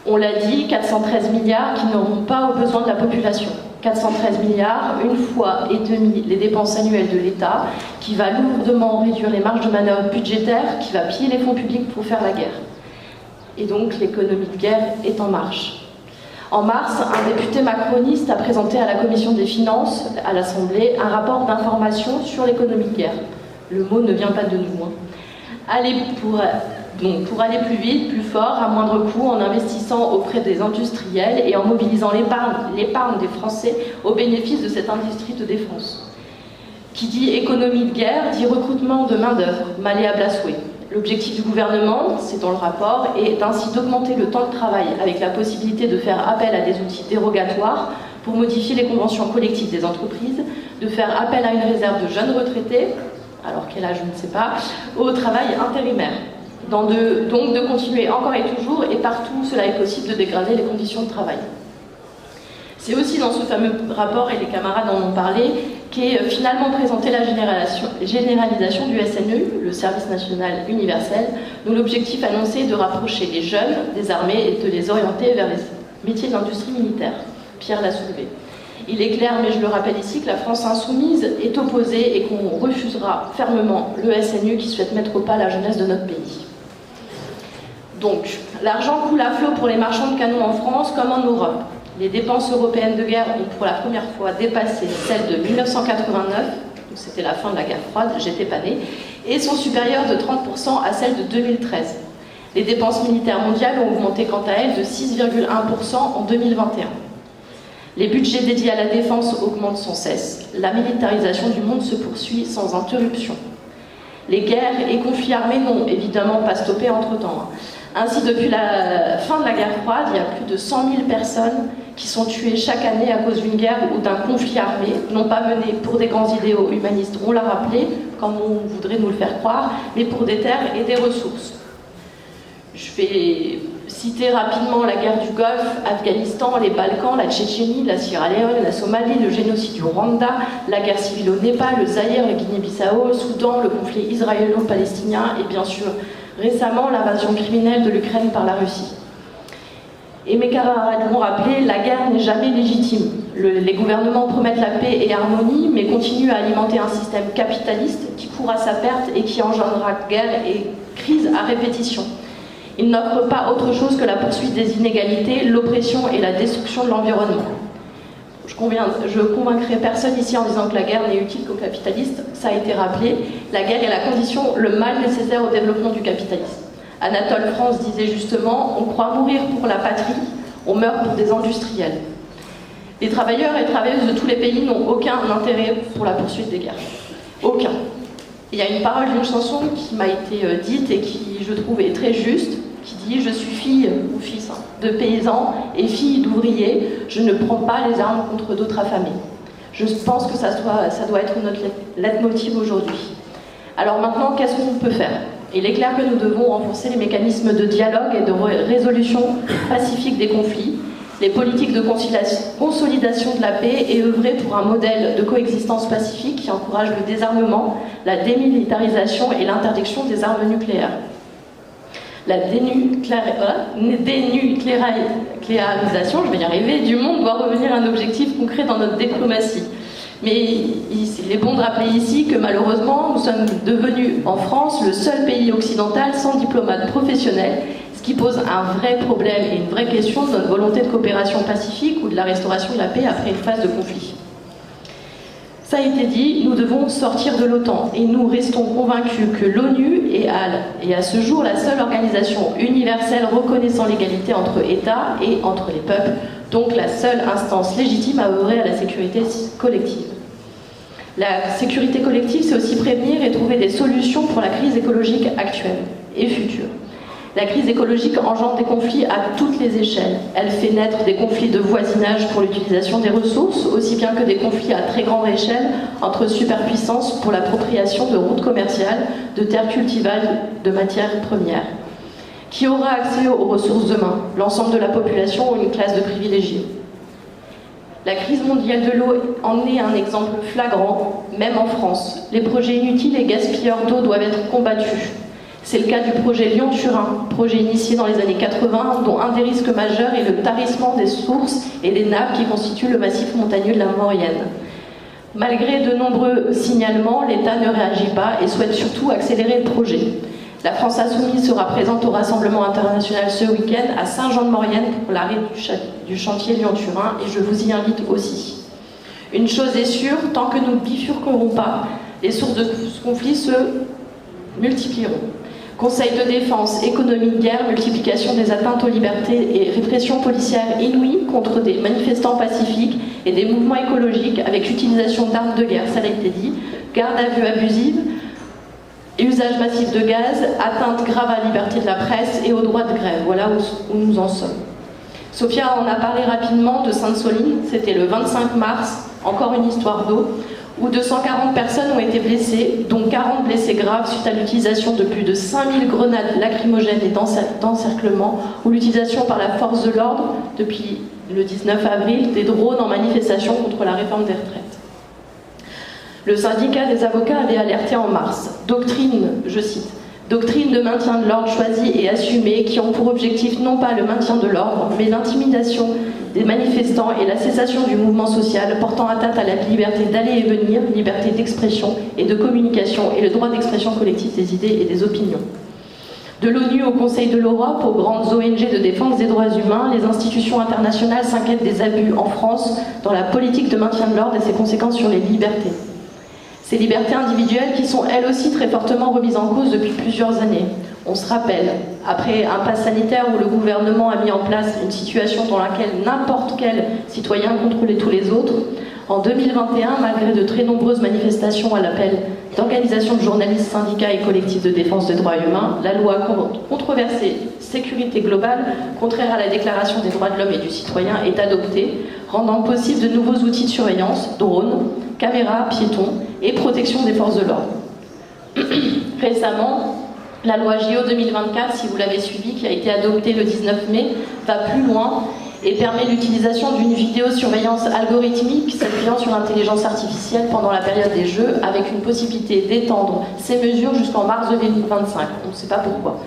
On l'a dit, 413 milliards qui n'auront pas aux besoins de la population. 413 milliards, une fois et demie les dépenses annuelles de l'État, qui va lourdement réduire les marges de manœuvre budgétaires, qui va piller les fonds publics pour faire la guerre. Et donc l'économie de guerre est en marche. En mars, un député macroniste a présenté à la Commission des finances, à l'Assemblée, un rapport d'information sur l'économie de guerre. Le mot ne vient pas de nous. Pour aller plus vite, plus fort, à moindre coût, en investissant auprès des industriels et en mobilisant l'épargne des Français au bénéfice de cette industrie de défense. Qui dit économie de guerre, dit recrutement de main-d'œuvre, malléable à souhait. L'objectif du gouvernement, c'est dans le rapport, est ainsi d'augmenter le temps de travail avec la possibilité de faire appel à des outils dérogatoires pour modifier les conventions collectives des entreprises, de faire appel à une réserve de jeunes retraités, alors quel âge, je ne sais pas, au travail intérimaire. Donc de continuer encore et toujours, et partout où cela est possible, de dégrader les conditions de travail. C'est aussi dans ce fameux rapport, et les camarades en ont parlé, qu'est finalement présentée la généralisation du SNU, le Service National Universel, dont l'objectif annoncé est de rapprocher les jeunes des armées et de les orienter vers les métiers de l'industrie militaire. Pierre l'a soulevé. Il est clair, mais je le rappelle ici, que la France Insoumise est opposée et qu'on refusera fermement le SNU qui souhaite mettre au pas la jeunesse de notre pays. Donc, l'argent coule à flot pour les marchands de canons en France comme en Europe. Les dépenses européennes de guerre ont pour la première fois dépassé celles de 1989, c'était la fin de la guerre froide, j'étais pas née, et sont supérieures de 30% à celles de 2013. Les dépenses militaires mondiales ont augmenté quant à elles de 6,1% en 2021. Les budgets dédiés à la défense augmentent sans cesse. La militarisation du monde se poursuit sans interruption. Les guerres et conflits armés n'ont évidemment pas stoppé entre-temps. Ainsi, depuis la fin de la guerre froide, il y a plus de 100 000 personnes qui sont tuées chaque année à cause d'une guerre ou d'un conflit armé, non pas mené pour des grands idéaux humanistes, on l'a rappelé, comme on voudrait nous le faire croire, mais pour des terres et des ressources. Si Citer rapidement la guerre du Golfe, Afghanistan, les Balkans, la Tchétchénie, la Sierra Leone, la Somalie, le génocide du Rwanda, la guerre civile au Népal, le Zaïre, la Guinée-Bissau, le Soudan, le conflit israélo-palestinien et bien sûr récemment l'invasion criminelle de l'Ukraine par la Russie. Et mes camarades l'ont rappelé, la guerre n'est jamais légitime. Les gouvernements promettent la paix et l'harmonie, mais continuent à alimenter un système capitaliste qui court à sa perte et qui engendrera guerre et crise à répétition. Il n'offre pas autre chose que la poursuite des inégalités, l'oppression et la destruction de l'environnement. Je convaincrai personne ici en disant que la guerre n'est utile qu'aux capitalistes. Ça a été rappelé. La guerre est la condition, le mal nécessaire au développement du capitalisme. Anatole France disait justement « On croit mourir pour la patrie, on meurt pour des industriels ». Les travailleurs et travailleuses de tous les pays n'ont aucun intérêt pour la poursuite des guerres. Aucun. Il y a une parole d'une chanson qui m'a été dite et qui, je trouve, est très juste, qui dit « Je suis fille ou fils de paysans et fille d'ouvriers, je ne prends pas les armes contre d'autres affamés ». Je pense que ça doit être notre leitmotiv aujourd'hui. Alors maintenant, qu'est-ce qu'on peut faire ? Il est clair que nous devons renforcer les mécanismes de dialogue et de résolution pacifique des conflits, les politiques de consolidation de la paix et œuvrer pour un modèle de coexistence pacifique qui encourage le désarmement, la démilitarisation et l'interdiction des armes nucléaires. La dénucléarisation, je vais y arriver, du monde doit revenir un objectif concret dans notre diplomatie. Mais il est bon de rappeler ici que malheureusement, nous sommes devenus en France le seul pays occidental sans diplomate professionnel, ce qui pose un vrai problème et une vraie question de notre volonté de coopération pacifique ou de la restauration de la paix après une phase de conflit. Ça a été dit, nous devons sortir de l'OTAN et nous restons convaincus que l'ONU est à ce jour la seule organisation universelle reconnaissant l'égalité entre États et entre les peuples, donc la seule instance légitime à œuvrer à la sécurité collective. La sécurité collective, c'est aussi prévenir et trouver des solutions pour la crise écologique actuelle et future. La crise écologique engendre des conflits à toutes les échelles. Elle fait naître des conflits de voisinage pour l'utilisation des ressources, aussi bien que des conflits à très grande échelle entre superpuissances pour l'appropriation de routes commerciales, de terres cultivables, de matières premières. Qui aura accès aux ressources demain ? L'ensemble de la population ou une classe de privilégiés ? La crise mondiale de l'eau en est un exemple flagrant, même en France. Les projets inutiles et gaspilleurs d'eau doivent être combattus. C'est le cas du projet Lyon-Turin, projet initié dans les années 80, dont un des risques majeurs est le tarissement des sources et des nappes qui constituent le massif montagneux de la Maurienne. Malgré de nombreux signalements, l'État ne réagit pas et souhaite surtout accélérer le projet. La France Insoumise sera présente au Rassemblement international ce week-end à Saint-Jean-de-Maurienne pour l'arrêt du chantier Lyon-Turin et je vous y invite aussi. Une chose est sûre, tant que nous ne bifurquerons pas, les sources de ce conflit se multiplieront. Conseil de défense, économie de guerre, multiplication des atteintes aux libertés et répression policière inouïe contre des manifestants pacifiques et des mouvements écologiques avec utilisation d'armes de guerre, ça l'a été dit, garde à vue abusive, usage massif de gaz, atteinte grave à la liberté de la presse et au droit de grève. Voilà où nous en sommes. Sophia en a parlé rapidement de Sainte-Soline, c'était le 25 mars, encore une histoire d'eau, où 240 personnes ont été blessées, dont 40 blessés graves suite à l'utilisation de plus de 5000 grenades lacrymogènes et d'encerclement, ou l'utilisation par la force de l'ordre, depuis le 19 avril, des drones en manifestation contre la réforme des retraites. Le syndicat des avocats avait alerté en mars. Doctrine, je cite, doctrine de maintien de l'ordre choisie et assumée qui ont pour objectif non pas le maintien de l'ordre, mais l'intimidation des manifestants et la cessation du mouvement social portant atteinte à la liberté d'aller et venir, liberté d'expression et de communication et le droit d'expression collective des idées et des opinions. De l'ONU au Conseil de l'Europe, aux grandes ONG de défense des droits humains, les institutions internationales s'inquiètent des abus en France dans la politique de maintien de l'ordre et ses conséquences sur les libertés. Ces libertés individuelles qui sont elles aussi très fortement remises en cause depuis plusieurs années. On se rappelle, après un pass sanitaire où le gouvernement a mis en place une situation dans laquelle n'importe quel citoyen contrôlait tous les autres, en 2021, malgré de très nombreuses manifestations à l'appel d'organisations de journalistes, syndicats et collectifs de défense des droits humains, la loi controversée Sécurité globale, contraire à la Déclaration des droits de l'homme et du citoyen, est adoptée, rendant possible de nouveaux outils de surveillance, drones, caméras, piétons et protection des forces de l'ordre. Récemment, La loi JO 2024, si vous l'avez suivi, qui a été adoptée le 19 mai, va plus loin et permet l'utilisation d'une vidéosurveillance algorithmique s'appuyant sur l'intelligence artificielle pendant la période des Jeux, avec une possibilité d'étendre ces mesures jusqu'en mars 2025. On ne sait pas pourquoi.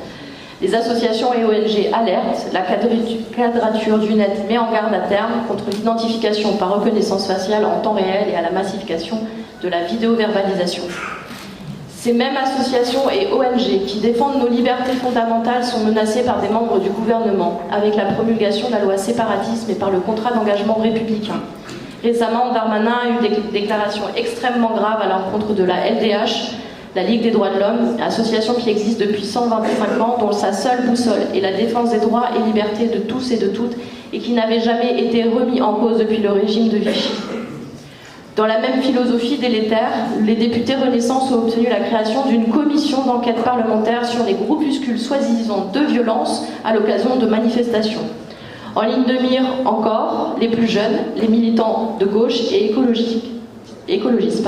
Les associations et ONG alertent, la quadrature du net met en garde à terme contre l'identification par reconnaissance faciale en temps réel et à la massification de la vidéoverbalisation. Ces mêmes associations et ONG qui défendent nos libertés fondamentales sont menacées par des membres du gouvernement, avec la promulgation de la loi séparatisme et par le contrat d'engagement républicain. Récemment, Darmanin a eu des déclarations extrêmement graves à l'encontre de la LDH, la Ligue des droits de l'homme, association qui existe depuis 125 ans, dont sa seule boussole est la défense des droits et libertés de tous et de toutes, et qui n'avait jamais été remis en cause depuis le régime de Vichy. Dans la même philosophie délétère, les députés Renaissance ont obtenu la création d'une commission d'enquête parlementaire sur les groupuscules soi-disant de violence à l'occasion de manifestations. En ligne de mire encore, les plus jeunes, les militants de gauche et écologistes.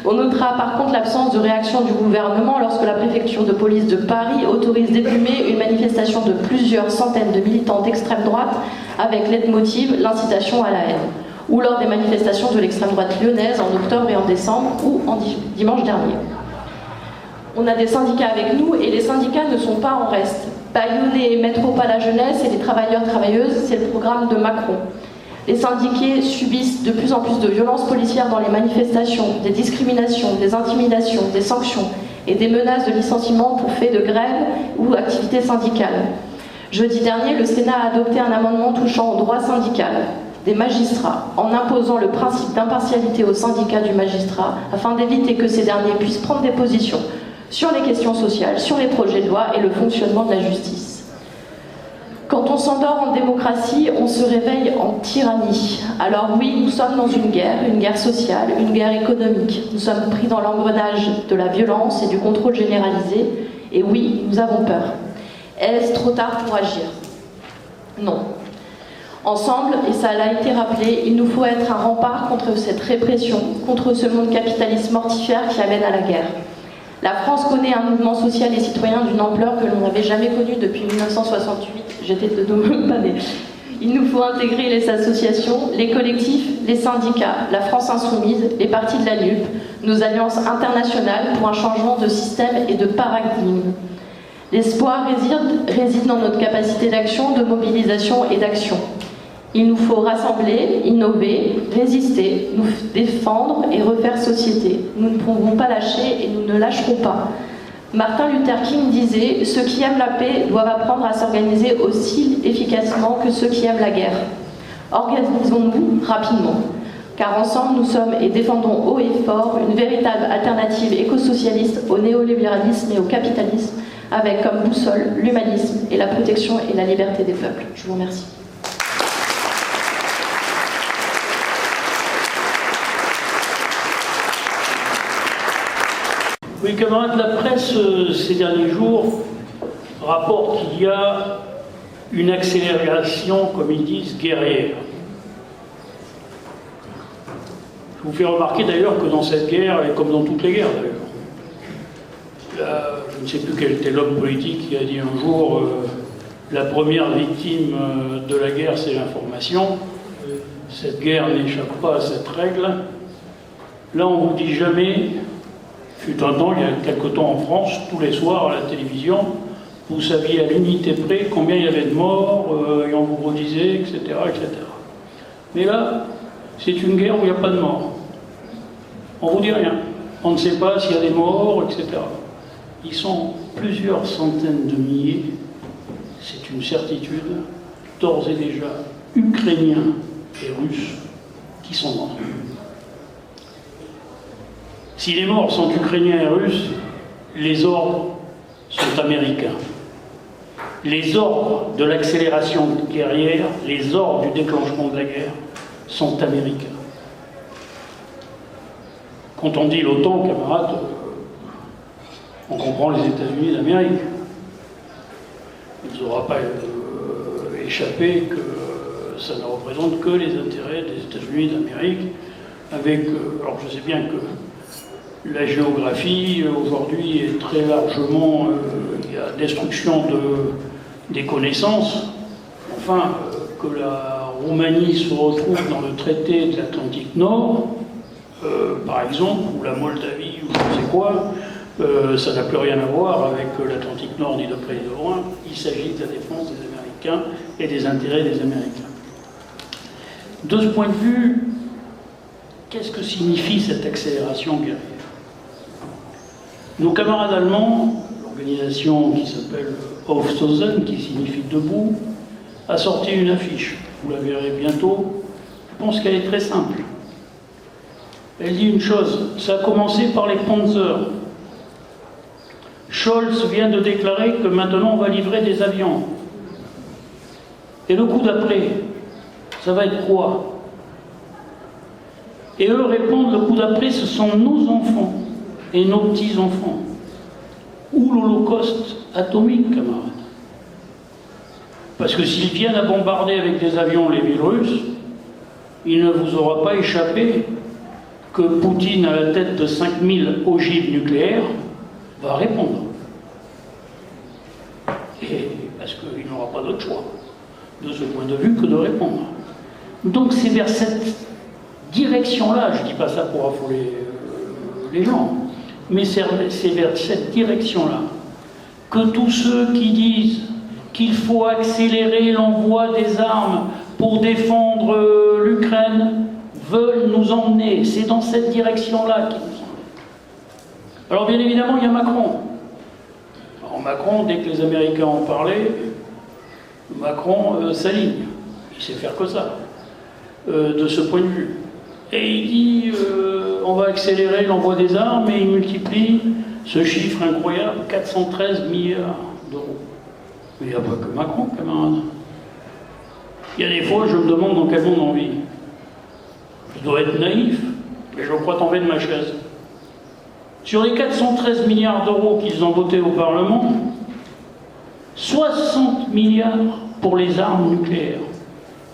On notera par contre l'absence de réaction du gouvernement lorsque la préfecture de police de Paris autorise d'éplumer une manifestation de plusieurs centaines de militants d'extrême droite avec leitmotiv l'incitation à la haine, ou lors des manifestations de l'extrême droite lyonnaise en octobre et en décembre, ou en dimanche dernier. On a des syndicats avec nous, et les syndicats ne sont pas en reste. Bâillonner et mettre au pas la jeunesse et les travailleurs-travailleuses, c'est le programme de Macron. Les syndiqués subissent de plus en plus de violences policières dans les manifestations, des discriminations, des intimidations, des sanctions et des menaces de licenciement pour fait de grève ou activité syndicale. Jeudi dernier, le Sénat a adopté un amendement touchant au droit syndical des magistrats, en imposant le principe d'impartialité aux syndicats du magistrat, afin d'éviter que ces derniers puissent prendre des positions sur les questions sociales, sur les projets de loi et le fonctionnement de la justice. Quand on s'endort en démocratie, on se réveille en tyrannie. Alors oui, nous sommes dans une guerre sociale, une guerre économique. Nous sommes pris dans l'engrenage de la violence et du contrôle généralisé. Et oui, nous avons peur. Est-ce trop tard pour agir? Non. Ensemble, et ça l'a été rappelé, il nous faut être un rempart contre cette répression, contre ce monde capitaliste mortifère qui amène à la guerre. La France connaît un mouvement social et citoyen d'une ampleur que l'on n'avait jamais connu depuis 1968. J'étais de même pas née. Il nous faut intégrer les associations, les collectifs, les syndicats, la France insoumise, les partis de la NUP, nos alliances internationales pour un changement de système et de paradigme. L'espoir réside dans notre capacité d'action, de mobilisation et d'action. Il nous faut rassembler, innover, résister, nous défendre et refaire société. Nous ne pouvons pas lâcher et nous ne lâcherons pas. Martin Luther King disait « Ceux qui aiment la paix doivent apprendre à s'organiser aussi efficacement que ceux qui aiment la guerre. » Organisons-nous rapidement, car ensemble nous sommes et défendons haut et fort une véritable alternative éco-socialiste au néolibéralisme et au capitalisme, avec comme boussole l'humanisme et la protection et la liberté des peuples. Je vous remercie. Oui, camarades, la presse, ces derniers jours, rapporte qu'il y a une accélération, comme ils disent, guerrière. Je vous fais remarquer d'ailleurs que dans cette guerre, et comme dans toutes les guerres d'ailleurs, je ne sais plus quel était l'homme politique qui a dit un jour la première victime de la guerre, c'est l'information. Cette guerre n'échappe pas à cette règle. Là, on ne vous dit jamais... Fut un temps, il y a quelque temps en France, tous les soirs à la télévision, vous saviez à l'unité près combien il y avait de morts, et on vous redisait, etc., etc. Mais là, c'est une guerre où il n'y a pas de morts. On ne vous dit rien. On ne sait pas s'il y a des morts, etc. Ils sont plusieurs centaines de milliers, c'est une certitude, d'ores et déjà, Ukrainiens et Russes qui sont morts. Si les morts sont ukrainiens et russes, les ordres sont américains. Les ordres de l'accélération guerrière, les ordres du déclenchement de la guerre sont américains. Quand on dit l'OTAN, camarades, on comprend les États-Unis d'Amérique. Il ne nous aura pas échappé que ça ne représente que les intérêts des États-Unis d'Amérique, avec, alors je sais bien que la géographie aujourd'hui est très largement la destruction des connaissances, enfin, que la Roumanie se retrouve dans le traité de l'Atlantique Nord, par exemple, ou la Moldavie, ou je ne sais quoi, ça n'a plus rien à voir avec l'Atlantique Nord ni de près ni de loin. Il s'agit de la défense des Américains et des intérêts des Américains. De ce point de vue, qu'est-ce que signifie cette accélération guerrière? Nos camarades allemands, l'organisation qui s'appelle Aufstoßen, qui signifie debout, a sorti une affiche. Vous la verrez bientôt. Je pense qu'elle est très simple. Elle dit une chose, ça a commencé par les Panzers. Scholz vient de déclarer que maintenant on va livrer des avions. Et le coup d'après, ça va être quoi? Et eux répondent, le coup d'après, ce sont nos enfants et nos petits-enfants. Ou l'Holocauste atomique, camarades. Parce que s'ils viennent à bombarder avec des avions les villes russes, il ne vous aura pas échappé que Poutine, à la tête de 5000 ogives nucléaires, va répondre. Et parce qu'il n'aura pas d'autre choix, de ce point de vue, que de répondre. Donc c'est vers cette direction-là, je ne dis pas ça pour affoler les gens, mais c'est vers cette direction-là que tous ceux qui disent qu'il faut accélérer l'envoi des armes pour défendre l'Ukraine veulent nous emmener. C'est dans cette direction-là qu'ils nous emmènent. Alors bien évidemment, il y a Macron. Alors Macron, dès que les Américains en parlaient, Macron s'aligne. Il sait faire que ça, de ce point de vue. Et il dit, on va accélérer l'envoi des armes, et il multiplie ce chiffre incroyable, 413 milliards d'euros. Mais il n'y a pas que Macron, camarades. Il y a des fois, je me demande dans quel monde on vit. Je dois être naïf, mais je crois tomber de ma chaise. Sur les 413 milliards d'euros qu'ils ont votés au Parlement, 60 milliards pour les armes nucléaires.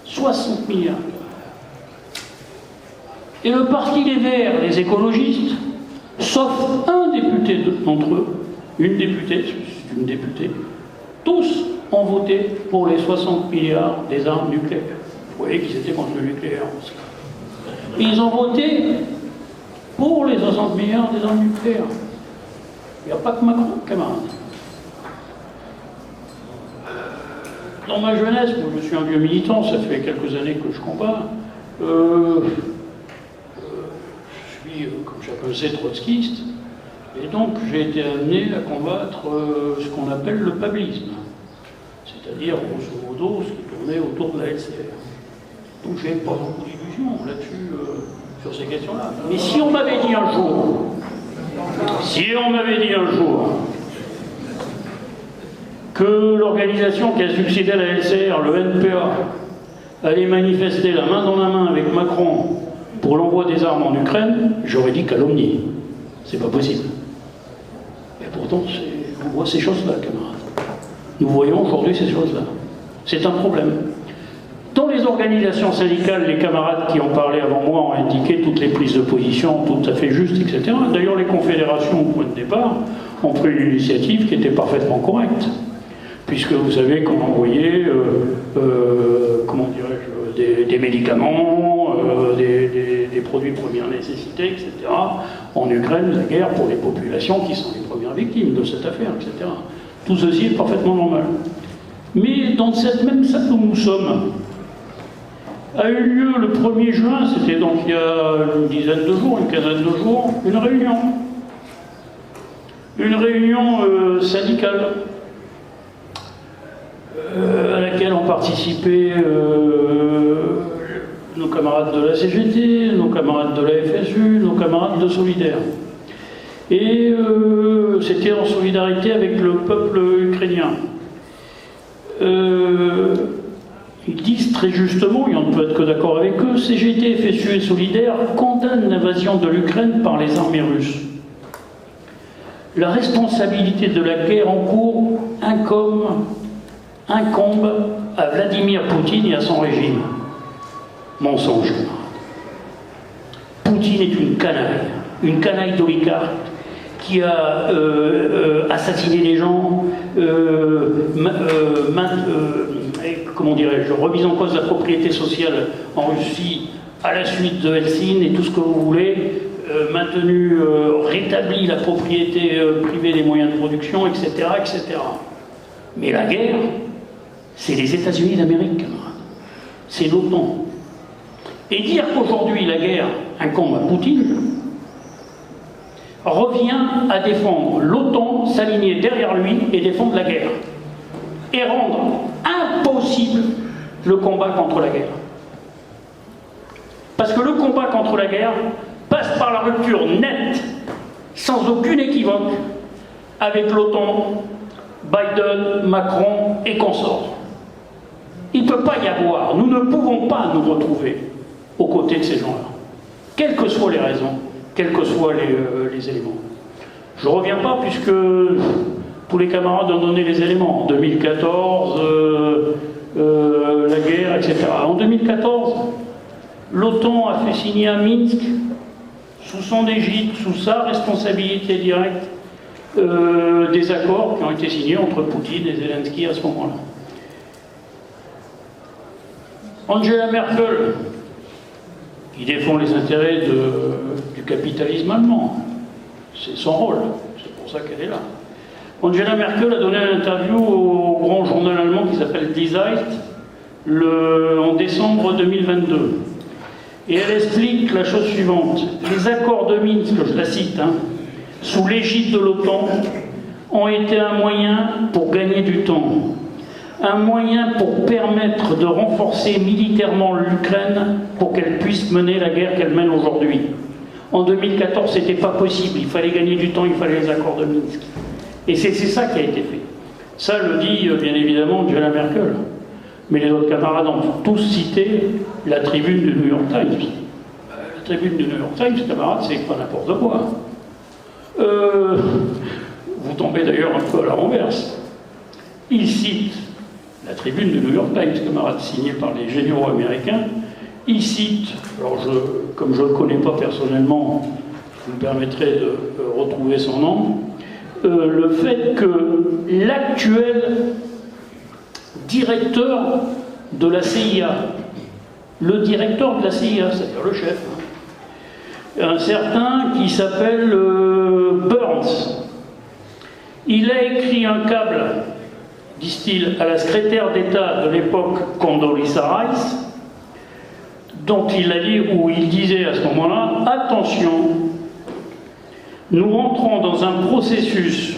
60 milliards. Et le Parti des Verts, les écologistes, sauf un député d'entre eux, une députée, c'est une députée, tous ont voté pour les 60 milliards des armes nucléaires. Vous voyez qu'ils étaient contre le nucléaire. Et ils ont voté pour les 60 milliards des armes nucléaires. Il n'y a pas que Macron, camarades. Dans ma jeunesse, moi je suis un vieux militant, ça fait quelques années que je combats, je suis, comme chacun sait, trotskiste, et donc j'ai été amené à combattre ce qu'on appelle le pablisme, c'est-à-dire, grosso modo, ce qui tournait autour de la LCR. Donc j'ai pas beaucoup d'illusions là-dessus, sur ces questions-là. Mais si on m'avait dit un jour, que l'organisation qui a succédé à la LCR, le NPA, allait manifester la main dans la main avec Macron pour l'envoi des armes en Ukraine, j'aurais dit calomnie. C'est pas possible. Et pourtant, on voit ces choses-là, camarades. Nous voyons aujourd'hui ces choses-là. C'est un problème. Dans les organisations syndicales, les camarades qui ont parlé avant moi ont indiqué toutes les prises de position tout à fait justes, etc. D'ailleurs, les confédérations, au point de départ, ont pris une initiative qui était parfaitement correcte. Puisque vous savez qu'on envoyait, comment dirais-je, des médicaments, des produits de première nécessité, etc., en Ukraine, la guerre pour les populations qui sont les premières victimes de cette affaire, etc. Tout ceci est parfaitement normal. Mais dans cette même salle où nous sommes, a eu lieu le 1er juin, c'était donc il y a une dizaine de jours, une quinzaine de jours, une réunion. Une réunion syndicale. À laquelle ont participé nos camarades de la CGT, nos camarades de la FSU, nos camarades de Solidaire. Et c'était en solidarité avec le peuple ukrainien. Ils disent très justement, et on ne peut être que d'accord avec eux, CGT, FSU et Solidaire condamnent l'invasion de l'Ukraine par les armées russes. La responsabilité de la guerre en cours incombe à Vladimir Poutine et à son régime. Mensonge. Poutine est une canaille d'oligarque qui a assassiné des gens, comment dirais-je, remise en cause de la propriété sociale en Russie à la suite de Helsinki et tout ce que vous voulez, rétabli la propriété privée des moyens de production, etc., etc. Mais la guerre, c'est les États-Unis d'Amérique, camarades. C'est l'OTAN. Et dire qu'aujourd'hui la guerre incombe à Poutine revient à défendre l'OTAN, s'aligner derrière lui et défendre la guerre. Et rendre impossible le combat contre la guerre. Parce que le combat contre la guerre passe par la rupture nette, sans aucune équivoque, avec l'OTAN, Biden, Macron et consorts. Il ne peut pas y avoir, nous ne pouvons pas nous retrouver aux côtés de ces gens-là, quelles que soient les raisons, quels que soient les éléments. Je ne reviens pas puisque tous les camarades ont donné les éléments. En 2014, la guerre, etc. En 2014, l'OTAN a fait signer à Minsk, sous son égide, sous sa responsabilité directe, des accords qui ont été signés entre Poutine et Zelensky à ce moment-là. Angela Merkel, qui défend les intérêts du capitalisme allemand, c'est son rôle, c'est pour ça qu'elle est là. Angela Merkel a donné une interview au grand journal allemand qui s'appelle Die Zeit en décembre 2022. Et elle explique la chose suivante. Les accords de Minsk, je la cite, sous l'égide de l'OTAN, ont été un moyen pour gagner du temps. Un moyen pour permettre de renforcer militairement l'Ukraine pour qu'elle puisse mener la guerre qu'elle mène aujourd'hui. En 2014, ce n'était pas possible. Il fallait gagner du temps, il fallait les accords de Minsk. Et c'est ça qui a été fait. Ça le dit bien évidemment Angela Merkel. Mais les autres camarades ont tous cité la tribune du New York Times. La tribune du New York Times, camarades, c'est pas n'importe quoi. Vous tombez d'ailleurs un peu à la renverse. Il cite la tribune du New York Times, camarades, signée par les généraux américains. Il cite, alors comme je ne le connais pas personnellement, vous me permettrez de retrouver son nom, le fait que l'actuel directeur de la CIA, le directeur de la CIA, c'est-à-dire le chef, un certain qui s'appelle Burns, il a écrit un câble, disent-ils, à la secrétaire d'État de l'époque Condoleezza Rice, dont il a dit, où il disait à ce moment-là, attention, nous rentrons dans un processus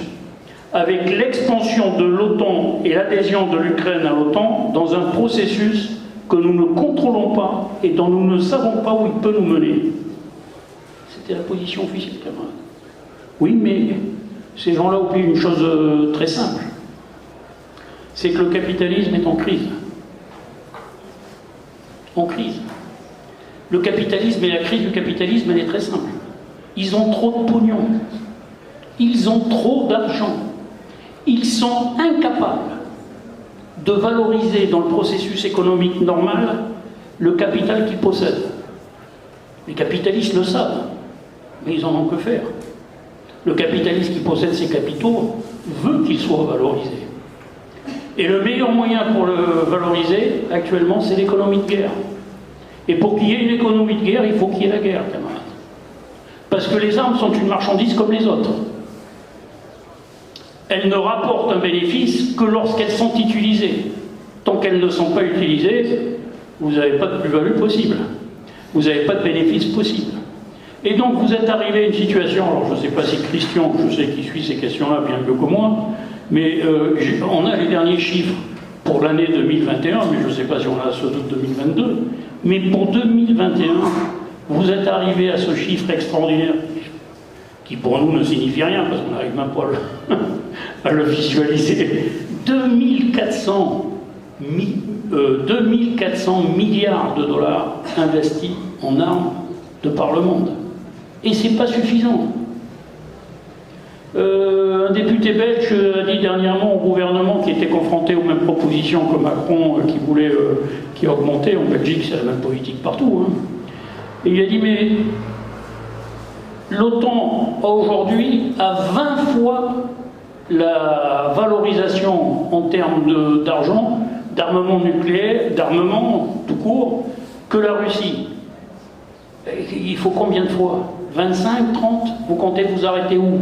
avec l'expansion de l'OTAN et l'adhésion de l'Ukraine à l'OTAN, dans un processus que nous ne contrôlons pas et dont nous ne savons pas où il peut nous mener. C'était la position officielle, camarades. Oui, mais ces gens-là oublient une chose très simple. C'est que le capitalisme est en crise. En crise. Le capitalisme et la crise du capitalisme, elle est très simple. Ils ont trop de pognon. Ils ont trop d'argent. Ils sont incapables de valoriser dans le processus économique normal le capital qu'ils possèdent. Les capitalistes le savent, mais ils n'en ont que faire. Le capitaliste qui possède ses capitaux veut qu'ils soient valorisés. Et le meilleur moyen pour le valoriser, actuellement, c'est l'économie de guerre. Et pour qu'il y ait une économie de guerre, il faut qu'il y ait la guerre, camarades. Parce que les armes sont une marchandise comme les autres. Elles ne rapportent un bénéfice que lorsqu'elles sont utilisées. Tant qu'elles ne sont pas utilisées, vous n'avez pas de plus-value possible. Vous n'avez pas de bénéfice possible. Et donc vous êtes arrivé à une situation, alors je ne sais pas si Christian, je sais qu'il suit ces questions-là bien mieux que moi, mais on a les derniers chiffres pour l'année 2021, mais je ne sais pas si on a ceux de 2022, mais pour 2021, vous êtes arrivé à ce chiffre extraordinaire, qui pour nous ne signifie rien, parce qu'on n'arrive même pas à le visualiser. 2400 milliards de dollars investis en armes de par le monde. Et c'est pas suffisant. Un député belge a dit dernièrement au gouvernement qui était confronté aux mêmes propositions que Macron, qui augmentait, en Belgique c'est la même politique partout, et il a dit mais L'OTAN, aujourd'hui, a 20 fois la valorisation en termes d'argent, d'armement nucléaire, d'armement tout court, que la Russie. Il faut combien de fois? 25, 30? Vous comptez vous arrêter où?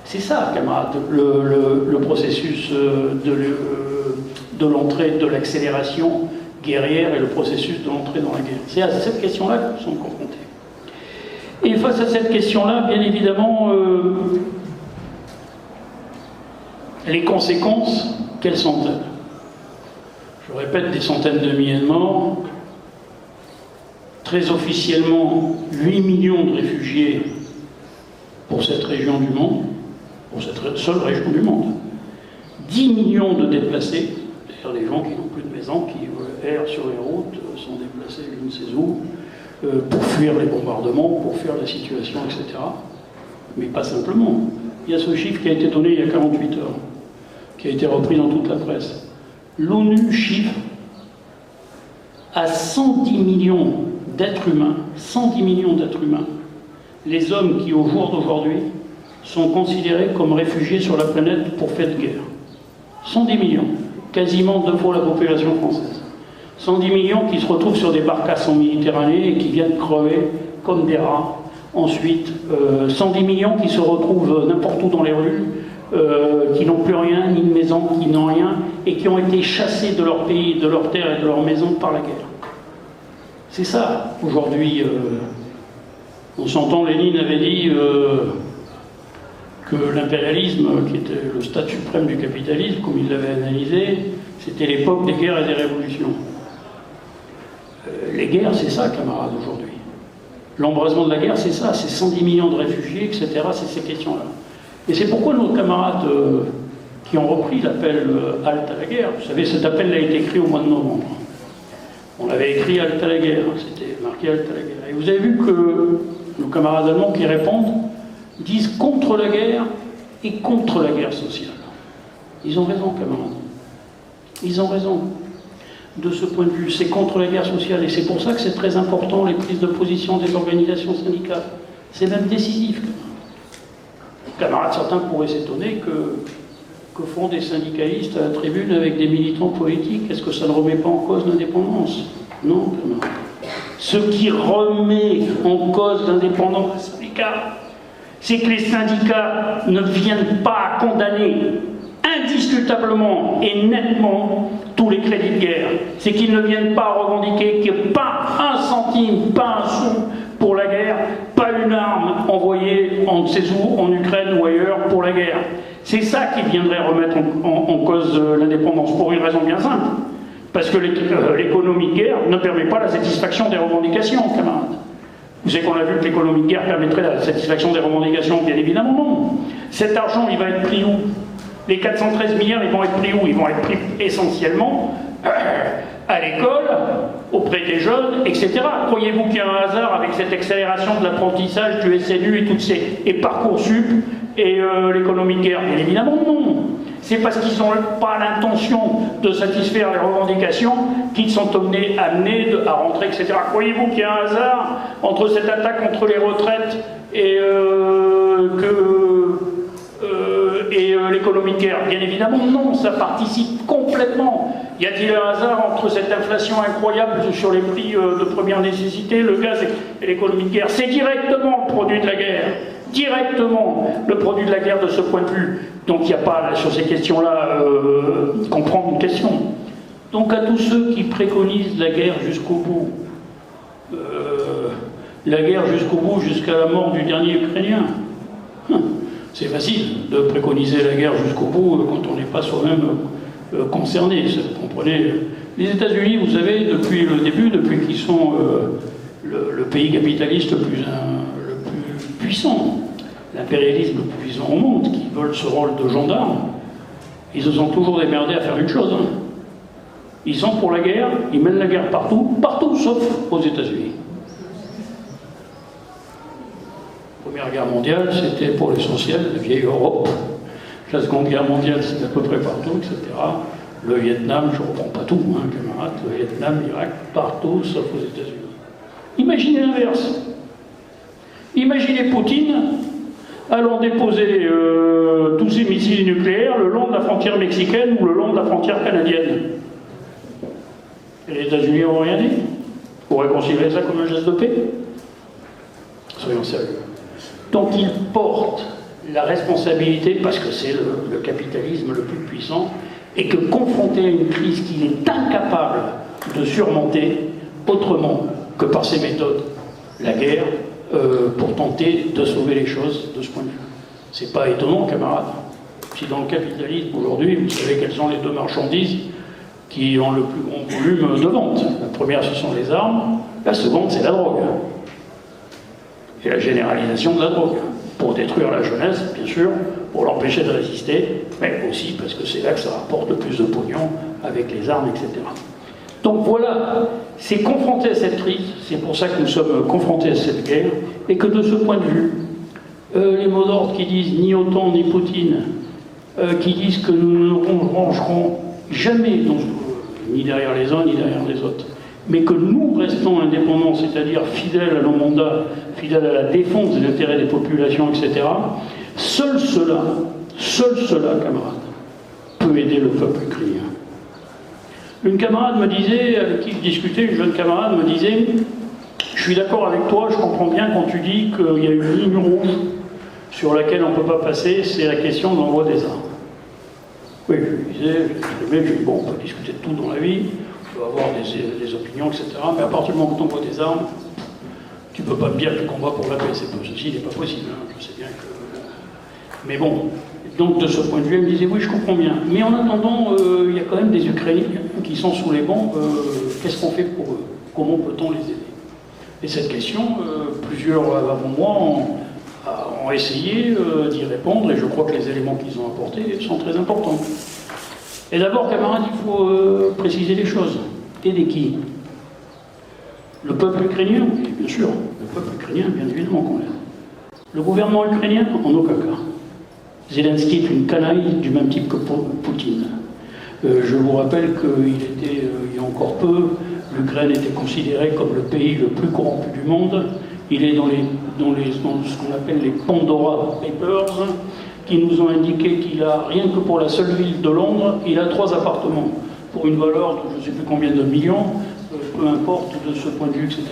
C'est ça, camarades, le processus de l'entrée, de l'accélération guerrière et le processus de l'entrée dans la guerre. C'est à cette question-là que nous sommes confrontés. Et face à cette question-là, bien évidemment, les conséquences, quelles sont-elles? Je répète, des centaines de milliers de morts, très officiellement 8 millions de réfugiés pour cette région du monde, pour cette seule région du monde, 10 millions de déplacés, c'est-à-dire des gens qui n'ont plus de maison, qui errent sur les routes, sont déplacés je ne sais où, pour fuir les bombardements, pour fuir la situation, etc. Mais pas simplement. Il y a ce chiffre qui a été donné il y a 48 heures, qui a été repris dans toute la presse. L'ONU chiffre à 110 millions d'êtres humains, 110 millions d'êtres humains, les hommes qui, au jour d'aujourd'hui, sont considérés comme réfugiés sur la planète pour fait de guerre. 110 millions, quasiment 2 fois la population française. 110 millions qui se retrouvent sur des barcasses en Méditerranée et qui viennent crever comme des rats. Ensuite, 110 millions qui se retrouvent n'importe où dans les rues, qui n'ont plus rien, ni de maison, qui n'ont rien, et qui ont été chassés de leur pays, de leur terre et de leur maison par la guerre. C'est ça, aujourd'hui. On s'entend, Lénine avait dit que l'impérialisme, qui était le stade suprême du capitalisme, comme il l'avait analysé, c'était l'époque des guerres et des révolutions. Les guerres, c'est ça, camarades, aujourd'hui. L'embrasement de la guerre, c'est ça, c'est 110 millions de réfugiés, etc., c'est ces questions-là. Et c'est pourquoi nos camarades qui ont repris l'appel Halte à la guerre, vous savez, cet appel a été écrit au mois de novembre. On avait écrit Halte à la guerre, c'était marqué Halte à la guerre. Et vous avez vu que nos camarades allemands qui répondent disent contre la guerre et contre la guerre sociale. Ils ont raison, camarades. Ils ont raison. De ce point de vue, c'est contre la guerre sociale. Et c'est pour ça que c'est très important, les prises de position des organisations syndicales. C'est même décisif. Camarades, certains pourraient s'étonner que font des syndicalistes à la tribune avec des militants politiques. Est-ce que ça ne remet pas en cause l'indépendance? Non, camarades. Ce qui remet en cause l'indépendance des syndicats, c'est que les syndicats ne viennent pas condamner indiscutablement et nettement tous les crédits de guerre. C'est qu'ils ne viennent pas revendiquer qu'il n'y ait pas un centime, pas un sou pour la guerre, pas une arme envoyée on ne sait où, en Ukraine ou ailleurs, pour la guerre. C'est ça qui viendrait remettre en cause l'indépendance, pour une raison bien simple. Parce que l'économie de guerre ne permet pas la satisfaction des revendications, camarades. Vous savez qu'on a vu que l'économie de guerre permettrait la satisfaction des revendications? Bien évidemment non. Cet argent, il va être pris où? Les 413 milliards, ils vont être pris où? Ils vont être pris essentiellement à l'école, auprès des jeunes, etc. Croyez-vous qu'il y a un hasard avec cette accélération de l'apprentissage du SNU et Parcoursup et l'économie de guerre? Bien évidemment non. C'est parce qu'ils n'ont pas l'intention de satisfaire les revendications qu'ils sont amenés à rentrer, etc. Croyez-vous qu'il y a un hasard entre cette attaque contre les retraites et l'économie de guerre? Bien évidemment non, ça participe complètement. Y a-t-il un hasard entre cette inflation incroyable sur les prix de première nécessité, le gaz et l'économie de guerre? C'est directement le produit de la guerre. Directement le produit de la guerre de ce point de vue. Donc il n'y a pas, sur ces questions-là, comprendre une question. Donc à tous ceux qui préconisent la guerre jusqu'au bout, la guerre jusqu'au bout, jusqu'à la mort du dernier Ukrainien, c'est facile de préconiser la guerre jusqu'au bout quand on n'est pas soi-même concerné. Vous comprenez? Les États-Unis, vous savez, depuis le début, depuis qu'ils sont le pays capitaliste le plus puissant, l'impérialisme le plus puissant au monde, qui veulent ce rôle de gendarme, ils se sont toujours démerdés à faire une chose. Ils sont pour la guerre, ils mènent la guerre partout, sauf aux États-Unis. Première guerre mondiale, c'était pour l'essentiel la vieille Europe. La Seconde Guerre mondiale, c'était à peu près partout, etc. Le Vietnam, je ne reprends pas tout, camarades, le Vietnam, l'Irak, partout, sauf aux États-Unis. Imaginez l'inverse. Imaginez Poutine allant déposer tous ses missiles nucléaires le long de la frontière mexicaine ou le long de la frontière canadienne. Et les États-Unis n'ont rien dit. Vous pourrez considérer ça comme un geste de paix? Soyons sérieux. Donc il porte la responsabilité, parce que c'est le capitalisme le plus puissant, et que confronté à une crise qu'il est incapable de surmonter autrement que par ses méthodes, la guerre, pour tenter de sauver les choses de ce point de vue. C'est pas étonnant, camarades. Si dans le capitalisme aujourd'hui, vous savez quelles sont les deux marchandises qui ont le plus grand volume de vente. La première, ce sont les armes, la seconde, c'est la drogue. Et la généralisation de la drogue. Pour détruire la jeunesse, bien sûr, pour l'empêcher de résister, mais aussi parce que c'est là que ça rapporte le plus de pognon avec les armes, etc. Donc voilà, c'est confronté à cette crise, c'est pour ça que nous sommes confrontés à cette guerre, et que de ce point de vue, les mots d'ordre qui disent ni OTAN ni Poutine, qui disent que nous ne rangerons jamais, ni derrière les uns ni derrière les autres, mais que nous restons indépendants, c'est-à-dire fidèles à nos mandats, fidèles à la défense des intérêts des populations, etc., seul cela, camarades, peut aider le peuple ukrainien. Une camarade me disait, avec qui je discutais, une jeune camarade me disait « Je suis d'accord avec toi, je comprends bien quand tu dis qu'il y a une ligne rouge sur laquelle on ne peut pas passer, c'est la question de l'envoi des armes. » Oui, je lui disais, je dis « Bon, on peut discuter de tout dans la vie, on peut avoir des opinions, etc. Mais à partir du moment où tu envoies des armes, tu ne peux pas me dire que tu combats pour la paix. Ceci n'est pas possible, hein. Je sais bien que... Mais bon, donc de ce point de vue, elle me disait, oui, je comprends bien. Mais en attendant, il y a quand même des Ukrainiens qui sont sous les bancs. Qu'est-ce qu'on fait pour eux? Comment peut-on les aider? Et cette question, plusieurs avant moi ont essayé d'y répondre, et je crois que les éléments qu'ils ont apportés sont très importants. Et d'abord, camarades, il faut préciser les choses. Aider qui? Le peuple ukrainien? Oui, bien sûr. Le peuple ukrainien, bien évidemment qu'on l'aide. Le gouvernement ukrainien? En aucun cas. Zelensky est une canaille du même type que Poutine. Je vous rappelle il y a encore peu, l'Ukraine était considérée comme le pays le plus corrompu du monde. Il est dans ce qu'on appelle les Pandora Papers, qui nous ont indiqué qu'il a, rien que pour la seule ville de Londres, il a 3 appartements, pour une valeur de je ne sais plus combien de millions, peu importe de ce point de vue, etc.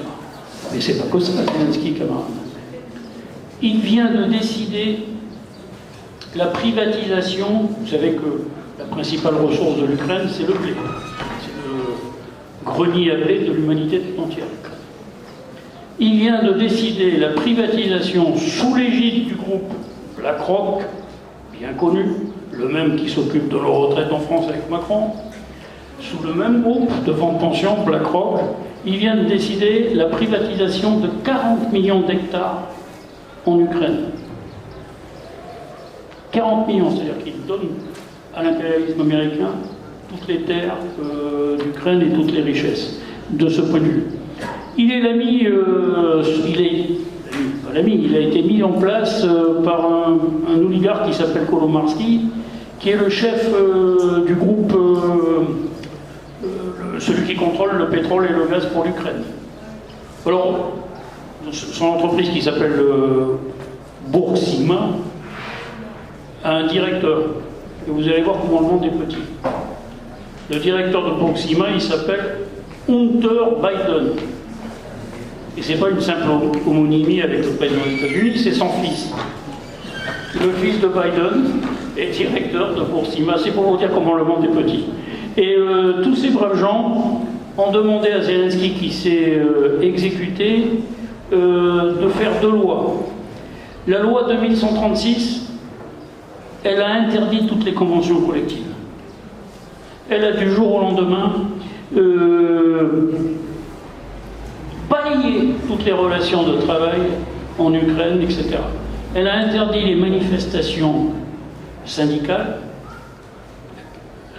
Mais c'est pas que ça, Zelensky, camarade. Il vient de décider la privatisation. Vous savez que la principale ressource de l'Ukraine, c'est le blé. C'est le grenier à blé de l'humanité toute entière. Il vient de décider la privatisation sous l'égide du groupe BlackRock, bien connu, le même qui s'occupe de nos retraites en France avec Macron, sous le même groupe de fonds de pension, BlackRock. Il vient de décider la privatisation de 40 millions d'hectares en Ukraine. 40 millions, c'est-à-dire qu'il donne à l'impérialisme américain toutes les terres d'Ukraine et toutes les richesses, de ce point de vue. Il est l'ami, il a été mis en place par un oligarque qui s'appelle Kolomarski, qui est le chef du groupe, celui qui contrôle le pétrole et le gaz pour l'Ukraine. Alors, son entreprise qui s'appelle Burisma a un directeur, et vous allez voir comment le monde est petit. Le directeur de Burisma, il s'appelle Hunter Biden. Et c'est pas une simple homonymie avec le président des États-Unis, c'est son fils. Le fils de Biden est directeur de Burisma. C'est pour vous dire comment le monde est petit. Et tous ces braves gens ont demandé à Zelensky, qui s'est exécuté, de faire 2 lois. La loi 2136, elle a interdit toutes les conventions collectives. Elle a du jour au lendemain balayé toutes les relations de travail en Ukraine, etc. Elle a interdit les manifestations syndicales,